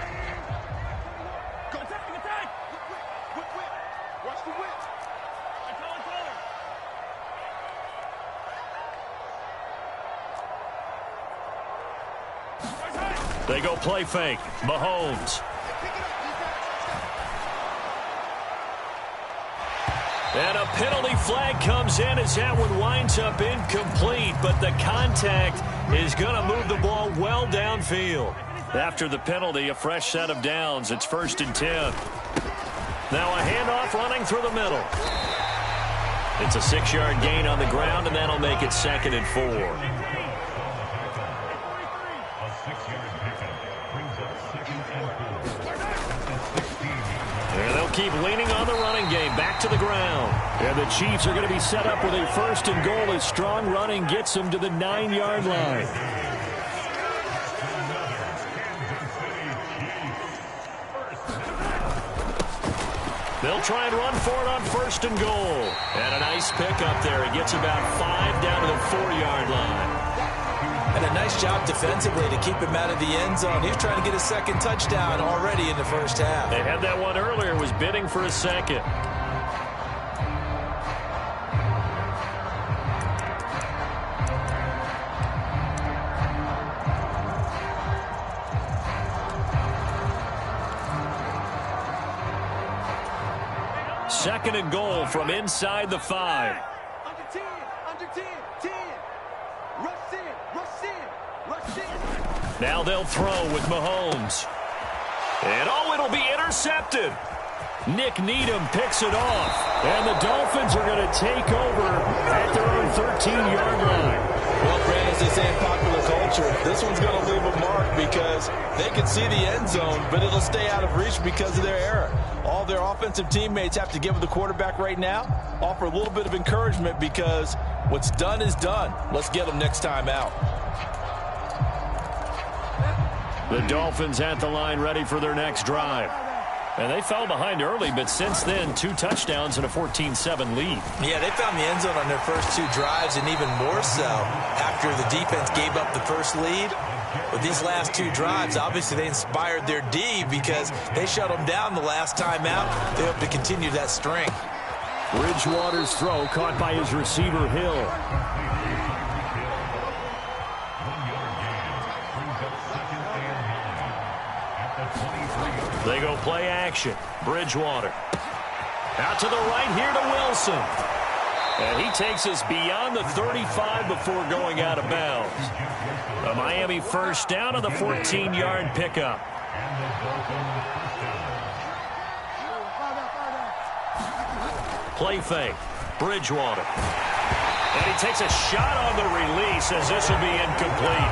A: They go play fake. Mahomes. And a penalty flag comes in as that one winds up incomplete, but the contact is going to move the ball well downfield. After the penalty, a fresh set of downs. It's 1st and 10. Now a handoff running through the middle. It's a 6-yard gain on the ground, and that'll make it 2nd and 4. And they'll keep leaning on the running game. Back to the ground. And the Chiefs are going to be set up with a 1st and goal as strong running gets them to the 9-yard line. They'll try and run for it on 1st and goal. And a nice pick up there. It gets about 5 down to the 4-yard line.
B: And a nice job defensively to keep him out of the end zone. He's trying to get a 2nd touchdown already in the first half.
A: They had that one earlier, was bidding for a 2nd. Second and goal from inside the 5.
C: Under 10, under 10, 10. Rush in, rush in, rush in.
A: Now they'll throw with Mahomes. And it'll be intercepted. Nick Needham picks it off. And the Dolphins are going to take over at their own 13-yard line.
B: Well, Brand, as they say in popular culture, this one's going to leave a mark because they can see the end zone, but it'll stay out of reach because of their error. All their offensive teammates have to give the quarterback right now, offer a little bit of encouragement because what's done is done. Let's get them next time out.
A: The Dolphins at the line ready for their next drive. And they fell behind early, but since then, 2 touchdowns and a 14-7 lead.
B: Yeah, they found the end zone on their first 2 drives, and even more so after the defense gave up the first lead. With these last 2 drives, obviously they inspired their D because they shut them down the last time out. They hope to continue that string.
D: Bridgewater's throw caught by his receiver, Hill.
A: They go play action. Bridgewater. Out to the right here to Wilson. And he takes us beyond the 35 before going out of bounds. A Miami first down on the 14-yard pickup. Play fake. Bridgewater. And he takes a shot on the release as this will be incomplete.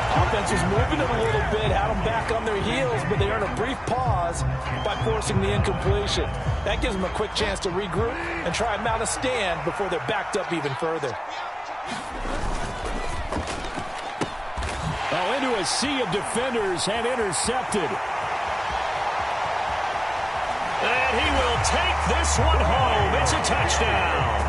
B: Offense was moving them a little bit, had them back on their heels, but they earned a brief pause by forcing the incompletion. That gives them a quick chance to regroup and try and mount a stand before they're backed up even further.
D: Oh, into a sea of defenders and intercepted.
A: And he will take this one home. It's a touchdown.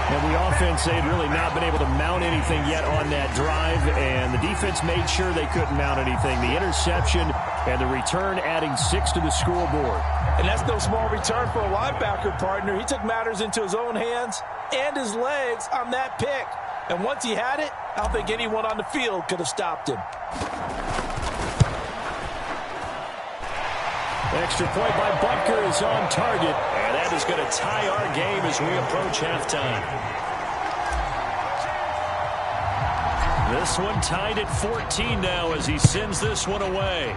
D: And the offense, they'd really not been able to mount anything yet on that drive, and the defense made sure they couldn't mount anything. The interception and the return adding 6 to the scoreboard.
B: And that's no small return for a linebacker, partner. He took matters into his own hands and his legs on that pick. And once he had it, I don't think anyone on the field could have stopped him.
D: Extra point by Butker is on target.
A: And that is going to tie our game as we approach halftime. This one tied at 14 now as he sends this one away.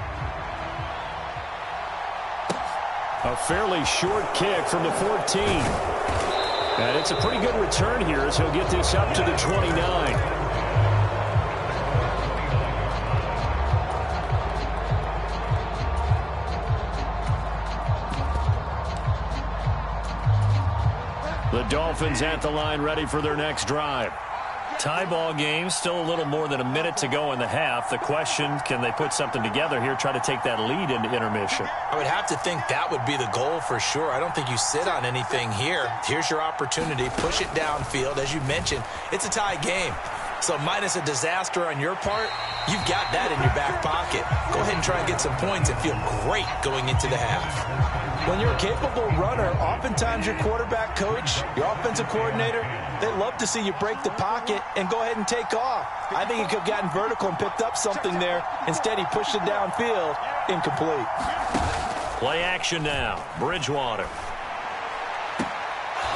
D: A fairly short kick from the 14. And it's a pretty good return here as he'll get this up to the 29. The Dolphins at the line ready for their next drive.
A: Tie ball game, still a little more than a minute to go in the half. The question, can they put something together here, try to take that lead into intermission?
B: I would have to think that would be the goal for sure. I don't think you sit on anything here. Here's your opportunity. Push it downfield. As you mentioned, it's a tie game. So minus a disaster on your part, you've got that in your back pocket. Go ahead and try and get some points and feel great going into the half. When you're a capable runner, oftentimes your quarterback coach, your offensive coordinator, they love to see you break the pocket and go ahead and take off. I think he could have gotten vertical and picked up something there. Instead, he pushed it downfield. Incomplete.
A: Play action now. Bridgewater.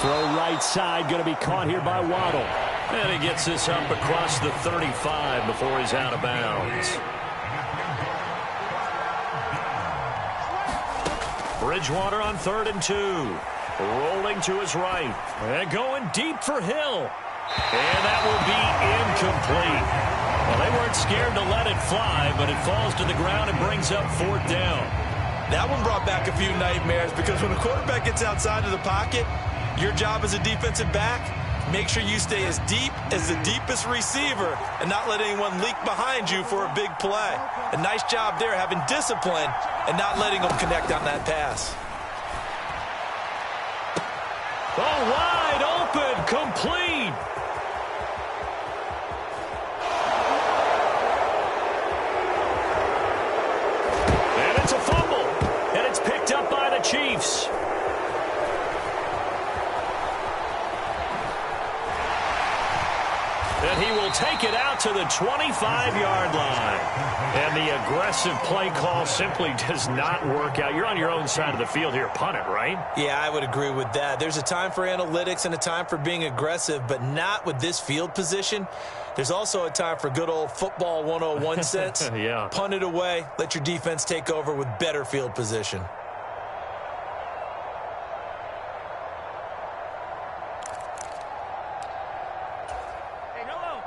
D: Throw right side, going to be caught here by Waddle.
A: And he gets this up across the 35 before he's out of bounds. Bridgewater on 3rd and 2. Rolling to his right. And going deep for Hill. And that will be incomplete. Well, they weren't scared to let it fly, but it falls to the ground and brings up 4th down.
B: That one brought back a few nightmares because when a quarterback gets outside of the pocket, your job as a defensive back, make sure you stay as deep as the deepest receiver and not let anyone leak behind you for a big play. A nice job there having discipline and not letting them connect on that pass.
A: Oh, wide open, complete. And it's a fumble, and it's picked up by the Chiefs. And he will take it out to the 25-yard line. And the aggressive play call simply does not work out. You're on your own side of the field here. Punt it, right?
B: Yeah, I would agree with that. There's a time for analytics and a time for being aggressive, but not with this field position. There's also a time for good old football 101 sense.
D: Yeah.
B: Punt it away. Let your defense take over with better field position.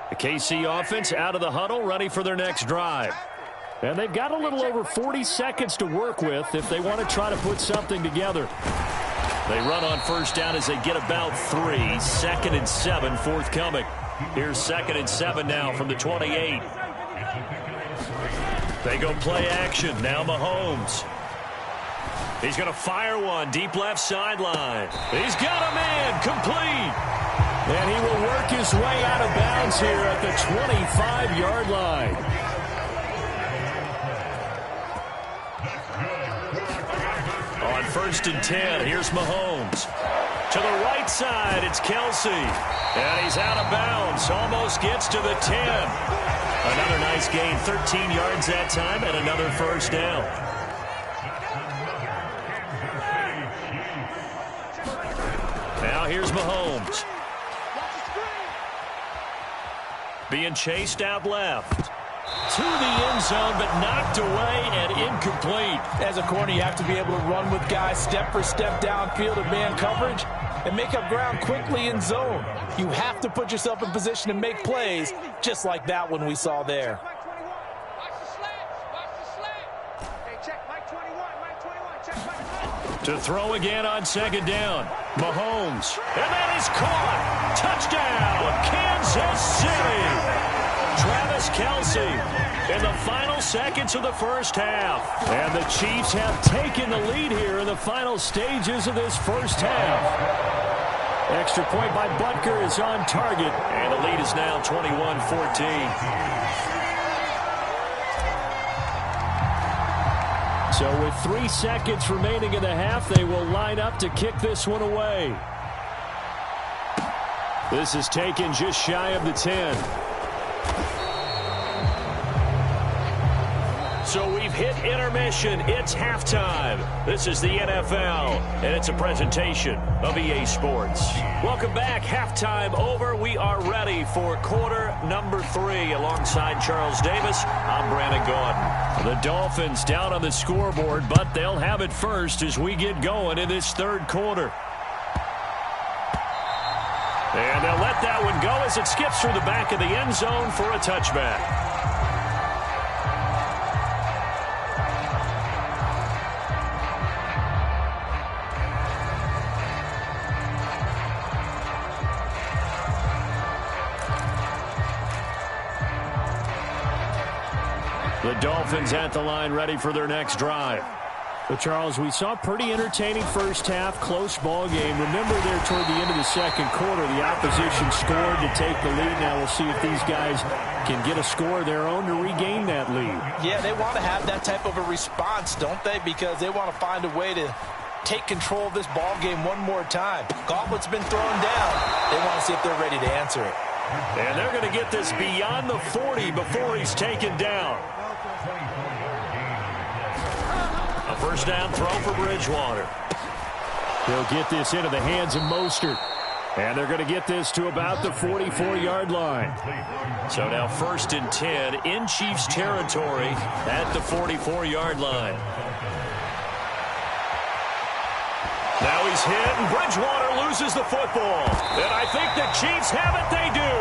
D: The KC offense out of the huddle, ready for their next drive. And they've got a little over 40 seconds to work with if they want to try to put something together.
A: They run on 1st down as they get about 3. 2nd and 7 forthcoming. Here's 2nd and 7 now from the 28. They go play action. Now Mahomes. He's going to fire one deep left sideline. He's got a man complete.
D: And he will work his way out of bounds here at the 25-yard line.
A: On 1st and 10, here's Mahomes. To the right side, it's Kelsey. And he's out of bounds. Almost gets to the 10. Another nice gain, 13 yards that time, and another 1st down. Now here's Mahomes. Being chased out left. To the end zone, but knocked away and incomplete.
B: As a corner, you have to be able to run with guys step for step downfield in man coverage and make up ground quickly in zone. You have to put yourself in position to make plays, just like that one we saw there.
A: To throw again on 2nd down. Mahomes. And that is caught. Touchdown, Kansas City. Travis Travis Kelce in the final seconds of the first half. And the Chiefs have taken the lead here in the final stages of this first half. Extra point by Butker is on target, and the lead is now 21-14. So with 3 seconds remaining in the half, they will line up to kick this one away. This is taken just shy of the 10. So we've hit intermission. It's halftime. This is the NFL, and it's a presentation of EA Sports. Welcome back. Halftime over. We are ready for quarter number 3. Alongside Charles Davis, I'm Brandon Gaudin. The Dolphins down on the scoreboard, but they'll have it first as we get going in this third quarter. And they'll let that one go as it skips through the back of the end zone for a touchback. The Dolphins at the line, ready for their next drive. But, Charles, we saw a pretty entertaining first half, close ball game. Remember there toward the end of the second quarter, the opposition scored to take the lead. Now we'll see if these guys can get a score of their own to regain that lead. Yeah, they want to have that type of a response, don't they? Because they want to find a way to take control of this ball game one more time. Gauntlet's been thrown down. They want to see if they're ready to answer it. And they're going to get this beyond the 40 before he's taken down. A first down throw for Bridgewater. They'll get this into the hands of Mostert. And they're going to get this to about the 44-yard line. So now 1st and 10 in Chiefs territory at the 44-yard line. Now he's hit, and Bridgewater loses the football. And I think the Chiefs have it. They do.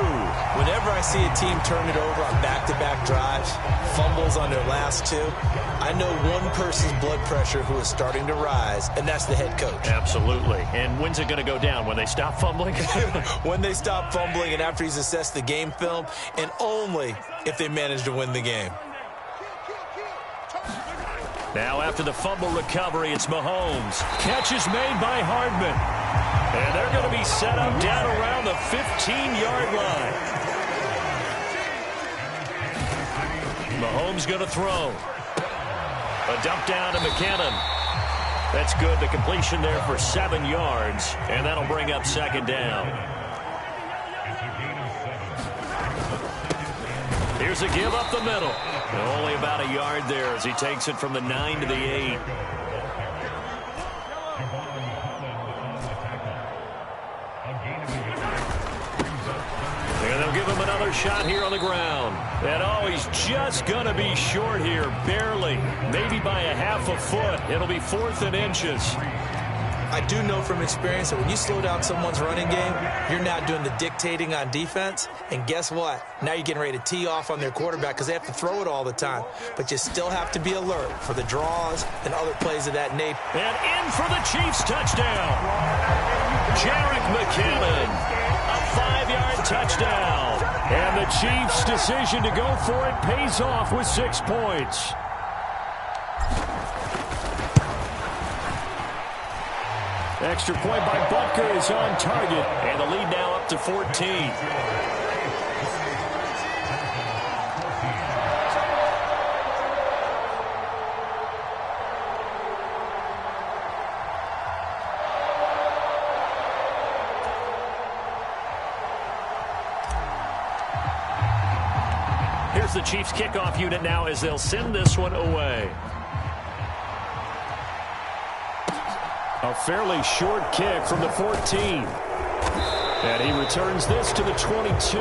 A: Whenever I see a team turn it over on back-to-back drives, fumbles on their last 2, I know one person's blood pressure who is starting to rise, and that's the head coach. Absolutely. And when's it going to go down? When they stop fumbling? When they stop fumbling and after he's assessed the game film, and only if they manage to win the game. Now after the fumble recovery, it's Mahomes. Catch is made by Hardman. And they're going to be set up down around the 15-yard line. Mahomes going to throw. A dump down to McKinnon. That's good. The completion there for 7 yards. And that'll bring up 2nd down. Here's a give up the middle. Only about a yard there as he takes it from the 9 to the 8. And they'll give him another shot here on the ground. And oh, he's just going to be short here, barely. Maybe by a half a foot. It'll be 4th and inches. I do know from experience that when you slow down someone's running game, you're now doing the dictating on defense. And guess what? Now you're getting ready to tee off on their quarterback because they have to throw it all the time. But you still have to be alert for the draws and other plays of that nature. And in for the Chiefs touchdown. Jerick McKinnon, a 5-yard touchdown. And the Chiefs' decision to go for it pays off with 6 points. Extra point by Butker is on target. And the lead now up to 14. Here's the Chiefs kickoff unit now as they'll send this one away. A fairly short kick from the 14. And he returns this to the 22.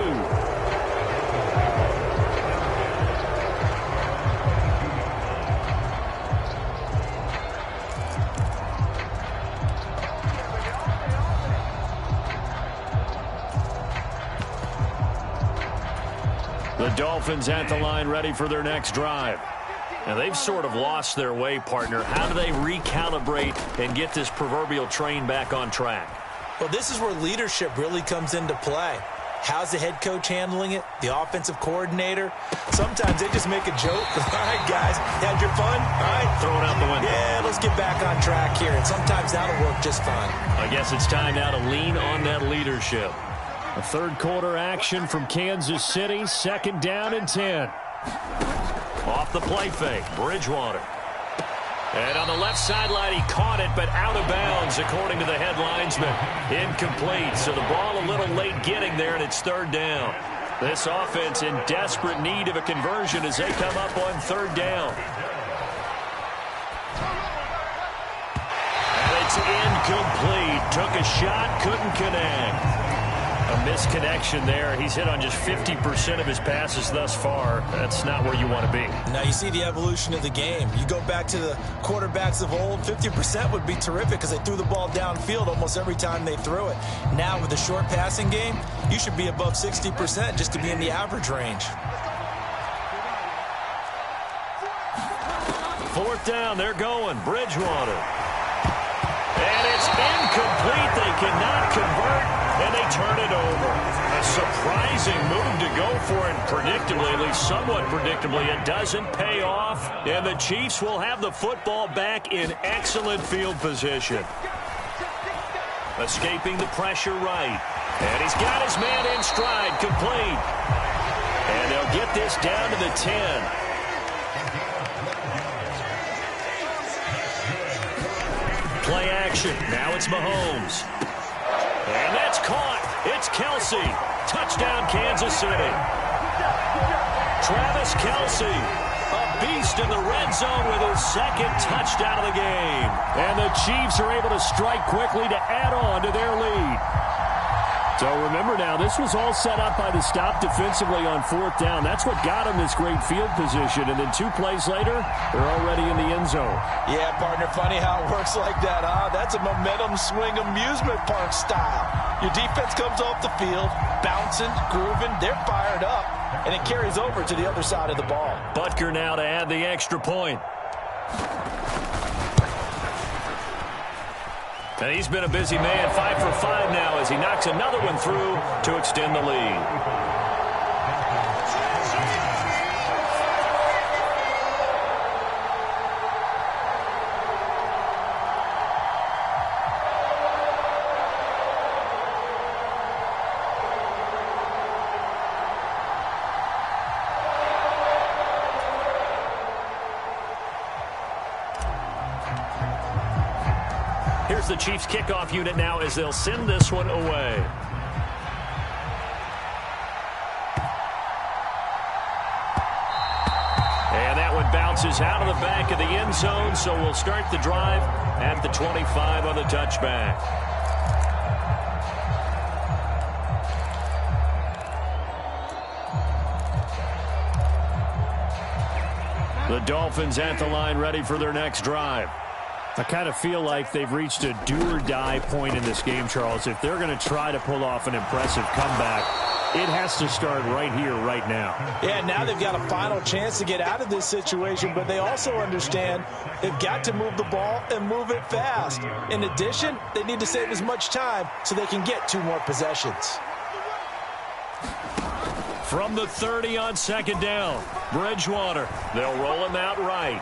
A: The Dolphins at the line ready for their next drive. Now, they've sort of lost their way, partner. How do they recalibrate and get this proverbial train back on track? Well, this is where leadership really comes into play.
B: How's the head coach handling it? The offensive coordinator? Sometimes they just make a joke. All right, guys, had your fun? All right.
A: Throw it out the window.
B: Yeah, let's get back on track here. And sometimes that'll work just fine.
A: I guess it's time now to lean on that leadership.
D: A third quarter action from Kansas City. 2nd down and 10.
A: Off the play fake, Bridgewater. And on the left sideline, he caught it, but out of bounds, according to the head linesman. Incomplete, so the ball a little late getting there, and it's 3rd down. This offense in desperate need of a conversion as they come up on 3rd down. And it's incomplete. Took a shot, couldn't connect. A misconnection there. He's hit on just 50% of his passes thus far. That's not where you want to be.
B: Now you see the evolution of the game. You go back to the quarterbacks of old, 50% would be terrific because they threw the ball downfield almost every time they threw it. Now with the short passing game, you should be above 60% just to be in the average range.
A: 4th down, they're going. Bridgewater. And it's incomplete. They cannot convert, and they turn it over. A surprising move to go for it predictably, at least somewhat predictably. It doesn't pay off, and the Chiefs will have the football back in excellent field position. Escaping the pressure right. And he's got his man in stride, complete. And they'll get this down to the 10. Play action. Now it's Mahomes. And that's caught. It's Kelce. Touchdown, Kansas City. Travis Kelce, a beast in the red zone with his 2nd touchdown of the game.
D: And the Chiefs are able to strike quickly to add on to their lead. So remember now, this was all set up by the stop defensively on 4th down. That's what got them this great field position. And then 2 plays later, they're already in the end zone.
B: Yeah, partner, funny how it works like that, huh? That's a momentum swing amusement park style. Your defense comes off the field, bouncing, grooving, they're fired up, and it carries over to the other side of the ball.
A: Butker now to add the extra point. And he's been a busy man, 5 for 5 now as he knocks another one through to extend the lead. Here's the Chiefs kickoff unit now as they'll send this one away. And that one bounces out of the back of the end zone, so we'll start the drive at the 25 on the touchback. The Dolphins at the line ready for their next drive.
D: I kind of feel like they've reached a do-or-die point in this game, Charles. If they're going to try to pull off an impressive comeback, it has to start right here, right now.
B: Yeah, now they've got a final chance to get out of this situation, but they also understand they've got to move the ball and move it fast. In addition, they need to save as much time so they can get 2 more possessions.
A: From the 30 on 2nd down, Bridgewater. They'll roll him out right.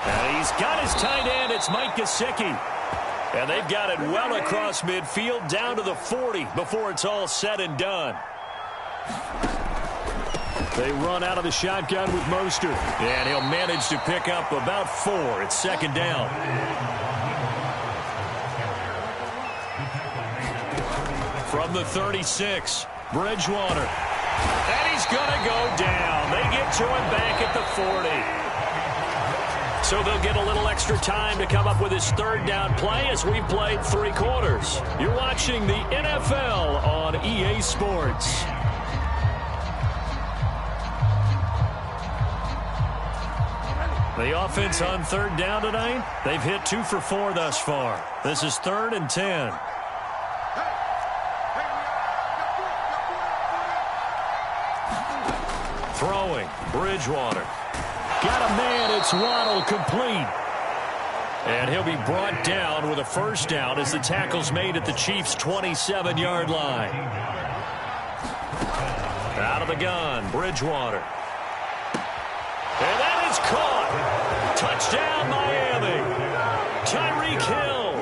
A: And he's got his tight end. It's Mike Gesicki. And they've got it well across midfield down to the 40 before it's all said and done.
D: They run out of the shotgun with Mostert.
A: And he'll manage to pick up about 4. It's 2nd down. From the 36, Bridgewater. And he's going to go down. They get to him back at the 40. So they'll get a little extra time to come up with his 3rd down play as we've played 3 quarters. You're watching the NFL on EA Sports. The offense on 3rd down tonight, they've hit 2 for 4 thus far. This is 3rd and 10. Throwing, Bridgewater.
D: Got a man, it's Waddle, complete.
A: And he'll be brought down with a first down as the tackle's made at the Chiefs' 27-yard line. Out of the gun, Bridgewater. And that is caught. Touchdown, Miami. Tyreek Hill,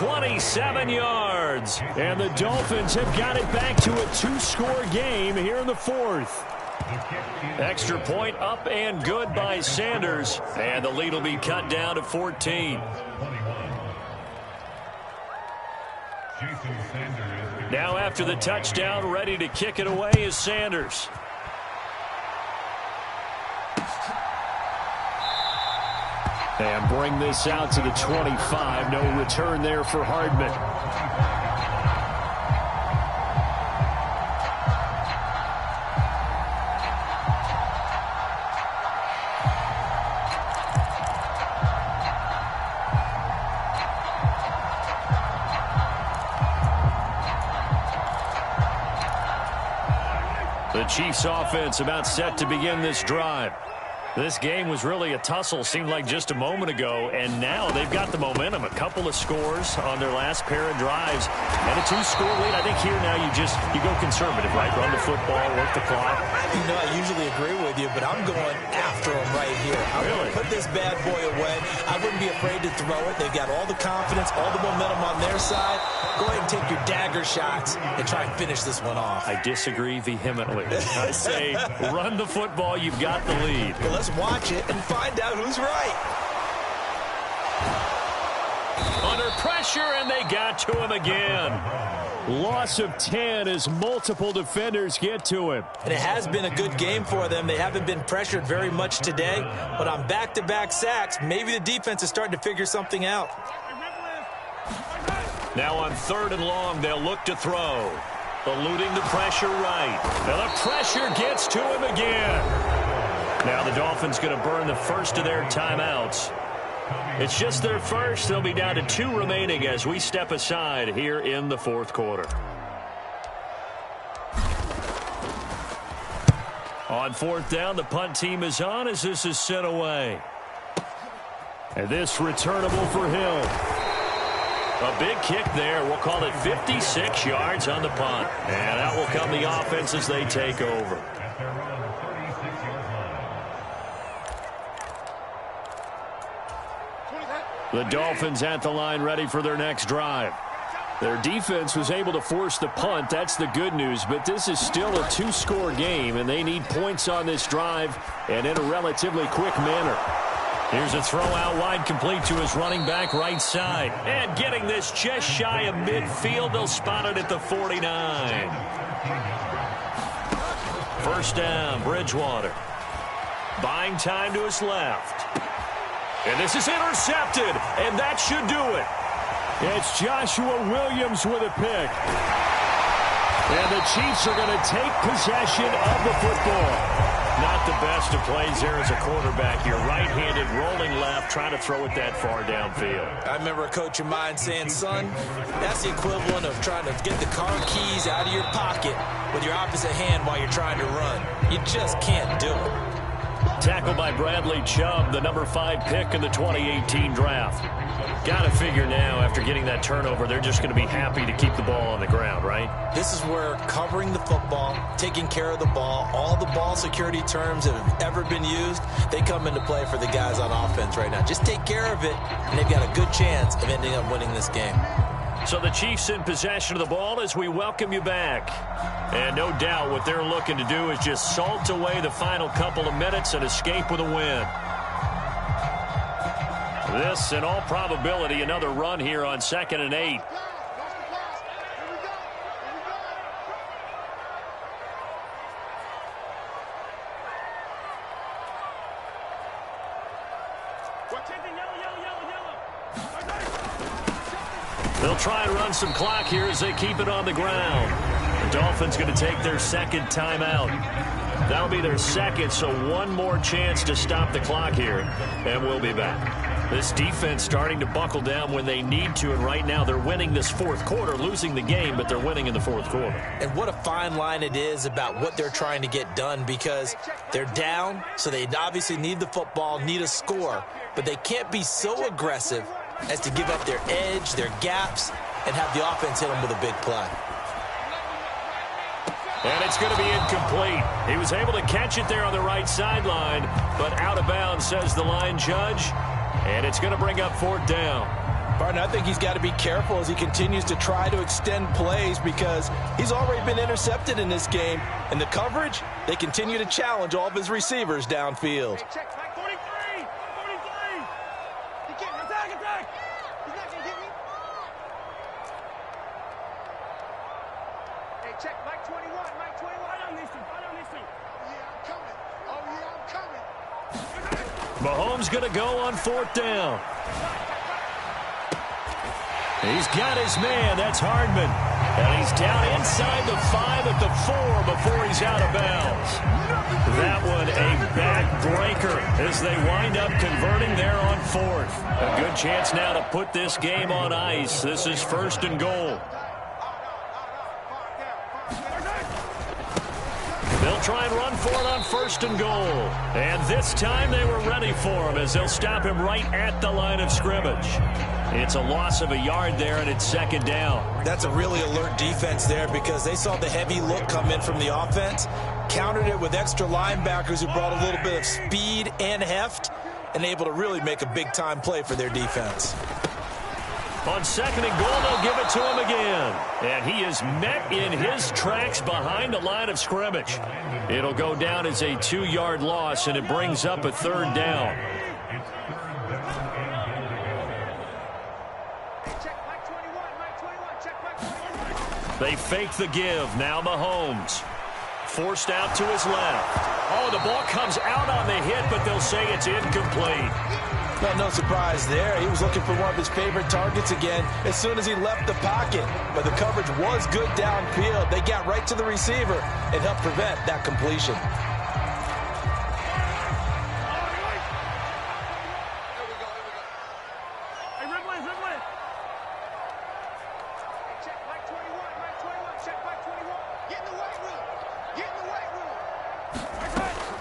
A: 27 yards. And the Dolphins have got it back to a 2-score game here in the fourth. Extra point up and good by Sanders. And the lead will be cut down to 14. Now after the touchdown, ready to kick it away is Sanders. And bring this out to the 25. No return there for Hardman. The Chiefs offense about set to begin this drive. This game was really a tussle, seemed like just a moment ago, and now they've got the momentum. A couple of scores on their last pair of drives, and a 2-score lead. I think here now you go conservative, right? Run the football, work the clock.
B: You know, I usually agree with you, but I'm going after them right here. I'm going to put this bad boy away. I wouldn't be afraid to throw it. They've got all the confidence, all the momentum on their side. Go ahead and take your dagger shots and try and finish this one off.
A: I disagree vehemently. I say run the football. You've got the lead.
B: Well, let's watch it and find out who's right.
A: Under pressure, and they got to him again.
D: Loss of 10 as multiple defenders get to him.
B: And it has been a good game for them. They haven't been pressured very much today, but on back-to-back sacks, maybe the defense is starting to figure something out.
A: Now on 3rd and long, they'll look to throw. Eluding the pressure right. And the pressure gets to him again. Now the Dolphins going to burn the first of their timeouts. It's just their first. They'll be down to 2 remaining as we step aside here in the fourth quarter. On 4th down, the punt team is on as this is sent away.
D: And this returnable for Hill.
A: A big kick there. We'll call it 56 yards on the punt. And out will come the offense as they take over.
D: The Dolphins at the line ready for their next drive. Their defense was able to force the punt. That's the good news. But this is still a 2-score game, and they need points on this drive and in a relatively quick manner.
A: Here's a throw out wide, complete to his running back right side. And getting this just shy of midfield. They'll spot it at the 49. First down, Bridgewater. Buying time to his left. And this is intercepted, and that should do it.
D: It's Joshua Williams with a pick. And the Chiefs are going to take possession of the football.
A: Not the best of plays there as a quarterback. You're right-handed, rolling left, trying to throw it that far downfield.
B: I remember a coach of mine saying, son, that's the equivalent of trying to get the car keys out of your pocket with your opposite hand while you're trying to run. You just can't do it.
A: Tackled by Bradley Chubb, the number 5 pick in the 2018 draft. Got to figure now, after getting that turnover, they're just going to be happy to keep the ball on the ground, right?
B: This is where covering the football, taking care of the ball, all the ball security terms that have ever been used, they come into play for the guys on offense right now. Just take care of it, and they've got a good chance of ending up winning this game.
A: So the Chiefs in possession of the ball as we welcome you back. And no doubt what they're looking to do is just salt away the final couple of minutes and escape with a win. This, in all probability, another run here on 2nd and 8. They'll try and run some clock here as they keep it on the ground. The Dolphins going to take their 2nd timeout. That'll be their 2nd, so one more chance to stop the clock here, and we'll be back. This defense starting to buckle down when they need to, and right now they're winning this fourth quarter, losing the game, but they're winning in the fourth quarter.
B: And what a fine line it is about what they're trying to get done, because they're down, so they obviously need the football, need a score, but they can't be so aggressive as to give up their edge, their gaps, and have the offense hit them with a big play.
A: And it's going to be incomplete. He was able to catch it there on the right sideline, but out of bounds, says the line judge. And it's going to bring up fourth down.
B: Partner, I think he's got to be careful as he continues to try to extend plays, because he's already been intercepted in this game. And the coverage, they continue to challenge all of his receivers downfield.
C: Hey, check, Mike 43! 43! He can't attack! He's not going to get me. Hey, check, Mike 21, Mike 21. I don't need to. Yeah, I'm coming. Oh, yeah, I'm coming.
A: Mahomes going to go on fourth down. He's got his man. That's Hardman. And he's down inside the 5 at the 4 before he's out of bounds. That one a backbreaker as they wind up converting there on fourth. A good chance now to put this game on ice. This is first and goal. They'll try and run for it on first and goal. And this time they were ready for him as they'll stop him right at the line of scrimmage. It's a loss of a yard there, and it's second down.
B: That's a really alert defense there, because they saw the heavy look come in from the offense, countered it with extra linebackers who brought a little bit of speed and heft, and able to really make a big-time play for their defense.
A: On second and goal, they'll give it to him again. And he is met in his tracks behind the line of scrimmage. It'll go down as a 2-yard loss, and it brings up a third down. They fake the give. Now Mahomes. Forced out to his left. Oh, the ball comes out on the hit, but they'll say it's incomplete.
B: Well, no surprise there. He was looking for one of his favorite targets again as soon as he left the pocket. But the coverage was good downfield. They got right to the receiver and helped prevent that completion.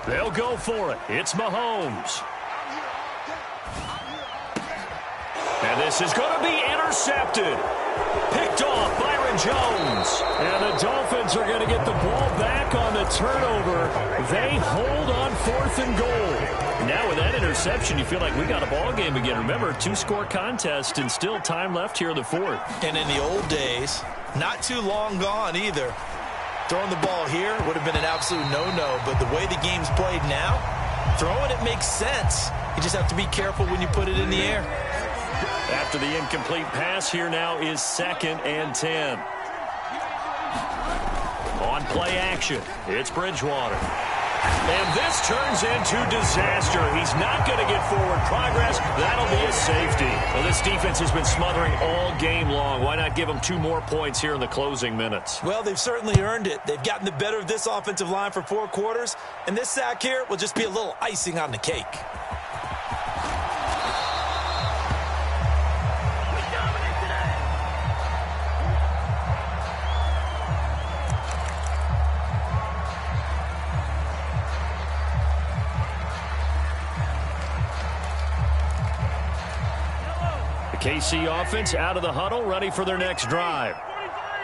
A: They'll go for it. It's Mahomes. And this is going to be intercepted. Picked off Byron Jones. And the Dolphins are going to get the ball back on the turnover. They hold on fourth and goal. Now with that interception, you feel like we got a ball game again. Remember, 2-score contest and still time left here in the fourth.
B: And in the old days, not too long gone either, throwing the ball here would have been an absolute no-no. But the way the game's played now, throwing it makes sense. You just have to be careful when you put it in the air.
A: After the incomplete pass, here now is second and 10. On play action, it's Bridgewater. And this turns into disaster. He's not going to get forward progress. That'll be a safety. Well, this defense has been smothering all game long. Why not give them 2 more points here in the closing minutes?
B: Well, they've certainly earned it. They've gotten the better of this offensive line for 4 quarters, and this sack here will just be a little icing on the cake.
A: KC offense out of the huddle, ready for their next drive.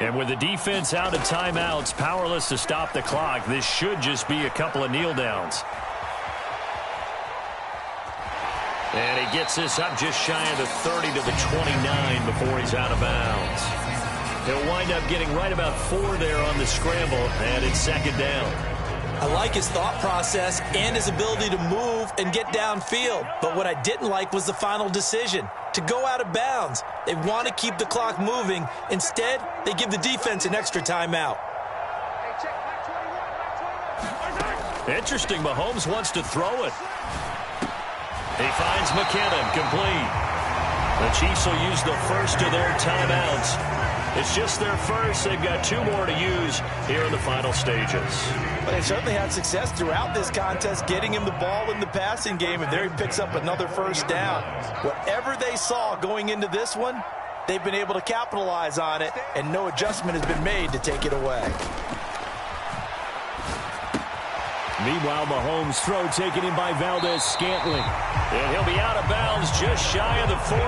A: And with the defense out of timeouts, powerless to stop the clock, this should just be a couple of kneel downs. And he gets this up just shy of the 30 to the 29 before he's out of bounds. He'll wind up getting right about 4 there on the scramble, and it's second down.
B: I like his thought process and his ability to move and get downfield. But what I didn't like was the final decision, to go out of bounds. They want to keep the clock moving. Instead, they give the defense an extra timeout.
A: Interesting. Mahomes wants to throw it. He finds McKinnon complete. The Chiefs will use the first of their timeouts. It's just their first. They've got 2 more to use here in the final stages.
B: But they certainly had success throughout this contest, getting him the ball in the passing game, and there he picks up another first down. Whatever they saw going into this one, they've been able to capitalize on it, and no adjustment has been made to take it away.
D: Meanwhile, Mahomes' throw taken in by Valdez-Scantling.
A: And he'll be out of bounds just shy of the 40.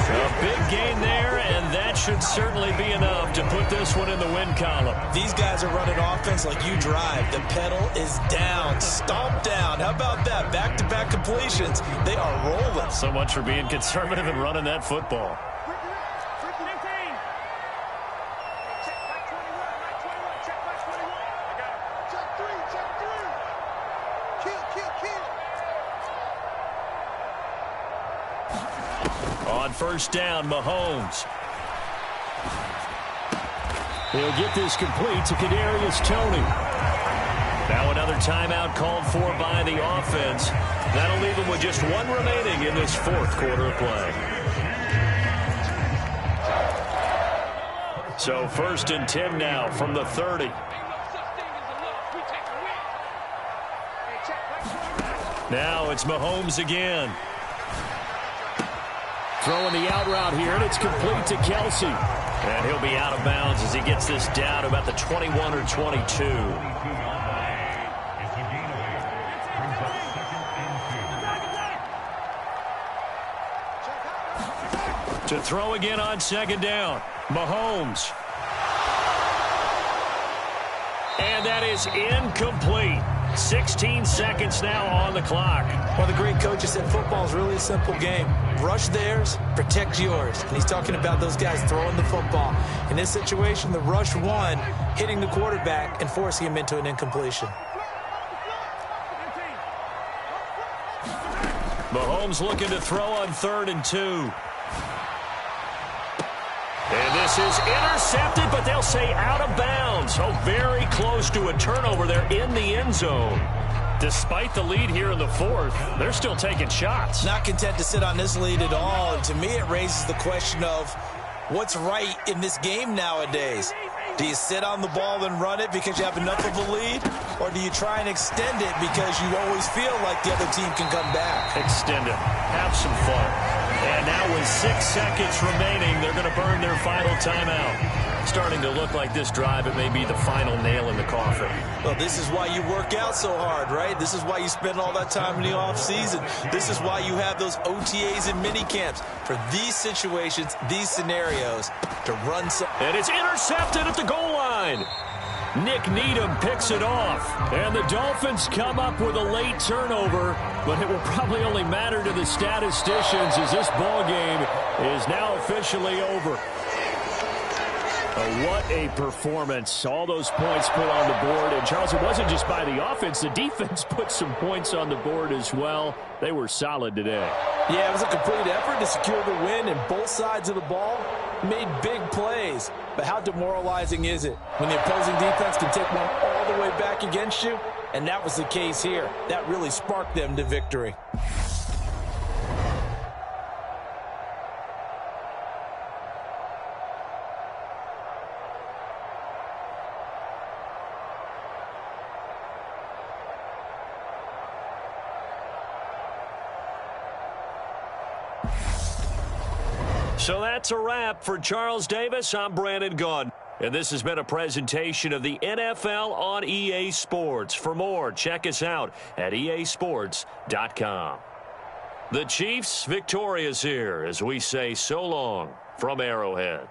A: A big gain there, and that should certainly be enough to put this one in the win column.
B: These guys are running offense like you drive. The pedal is down, stomp down. How about that? Back-to-back completions. They are rolling.
A: So much for being conservative and running that football. On first down, Mahomes.
D: He'll get this complete to Kadarius Toney.
A: Now another timeout called for by the offense. That'll leave him with just 1 remaining in this 4th quarter of play. So 1st and 10 now from the 30. Now it's Mahomes again.
D: Throwing the out route here, and it's complete to Kelsey.
A: And he'll be out of bounds as he gets this down to about the 21 or 22. To throw again on 2nd down, Mahomes. And that is incomplete. 16 seconds now on the clock.
B: Well, the great coach has said football is really a simple game. Rush theirs, protect yours. And he's talking about those guys throwing the football. In this situation, the rush won, hitting the quarterback and forcing him into an incompletion.
A: Mahomes looking to throw on 3rd and 2. And this is intercepted, but they'll say out of bounds. Oh, very close to a turnover there in the end zone. Despite the lead here in the 4th, they're still taking shots.
B: Not content to sit on this lead at all. And to me, it raises the question of what's right in this game nowadays. Do you sit on the ball and run it because you have enough of a lead? Or do you try and extend it because you always feel like the other team can come back?
A: Extend it. Have some fun. And now with 6 seconds remaining, they're going to burn their final timeout. Starting to look like this drive, it may be the final nail in the coffin.
B: Well, this is why you work out so hard, right? This is why you spend all that time in the offseason. This is why you have those OTAs and mini camps for these situations, these scenarios, to run some.
A: And it's intercepted at the goal line. Nick Needham picks it off. And the Dolphins come up with a late turnover, but it will probably only matter to the statisticians as this ball game is now officially over.
D: What a performance. All those points put on the board. And, Charles, it wasn't just by the offense. The defense put some points on the board as well. They were solid today.
B: Yeah, it was a complete effort to secure the win, and both sides of the ball made big plays. But how demoralizing is it when the opposing defense can take one all the way back against you? And that was the case here. That really sparked them to victory.
A: So that's a wrap for Charles Davis. I'm Brandon Gaudin. And this has been a presentation of the NFL on EA Sports. For more, check us out at easports.com. The Chiefs victorious here as we say so long from Arrowhead.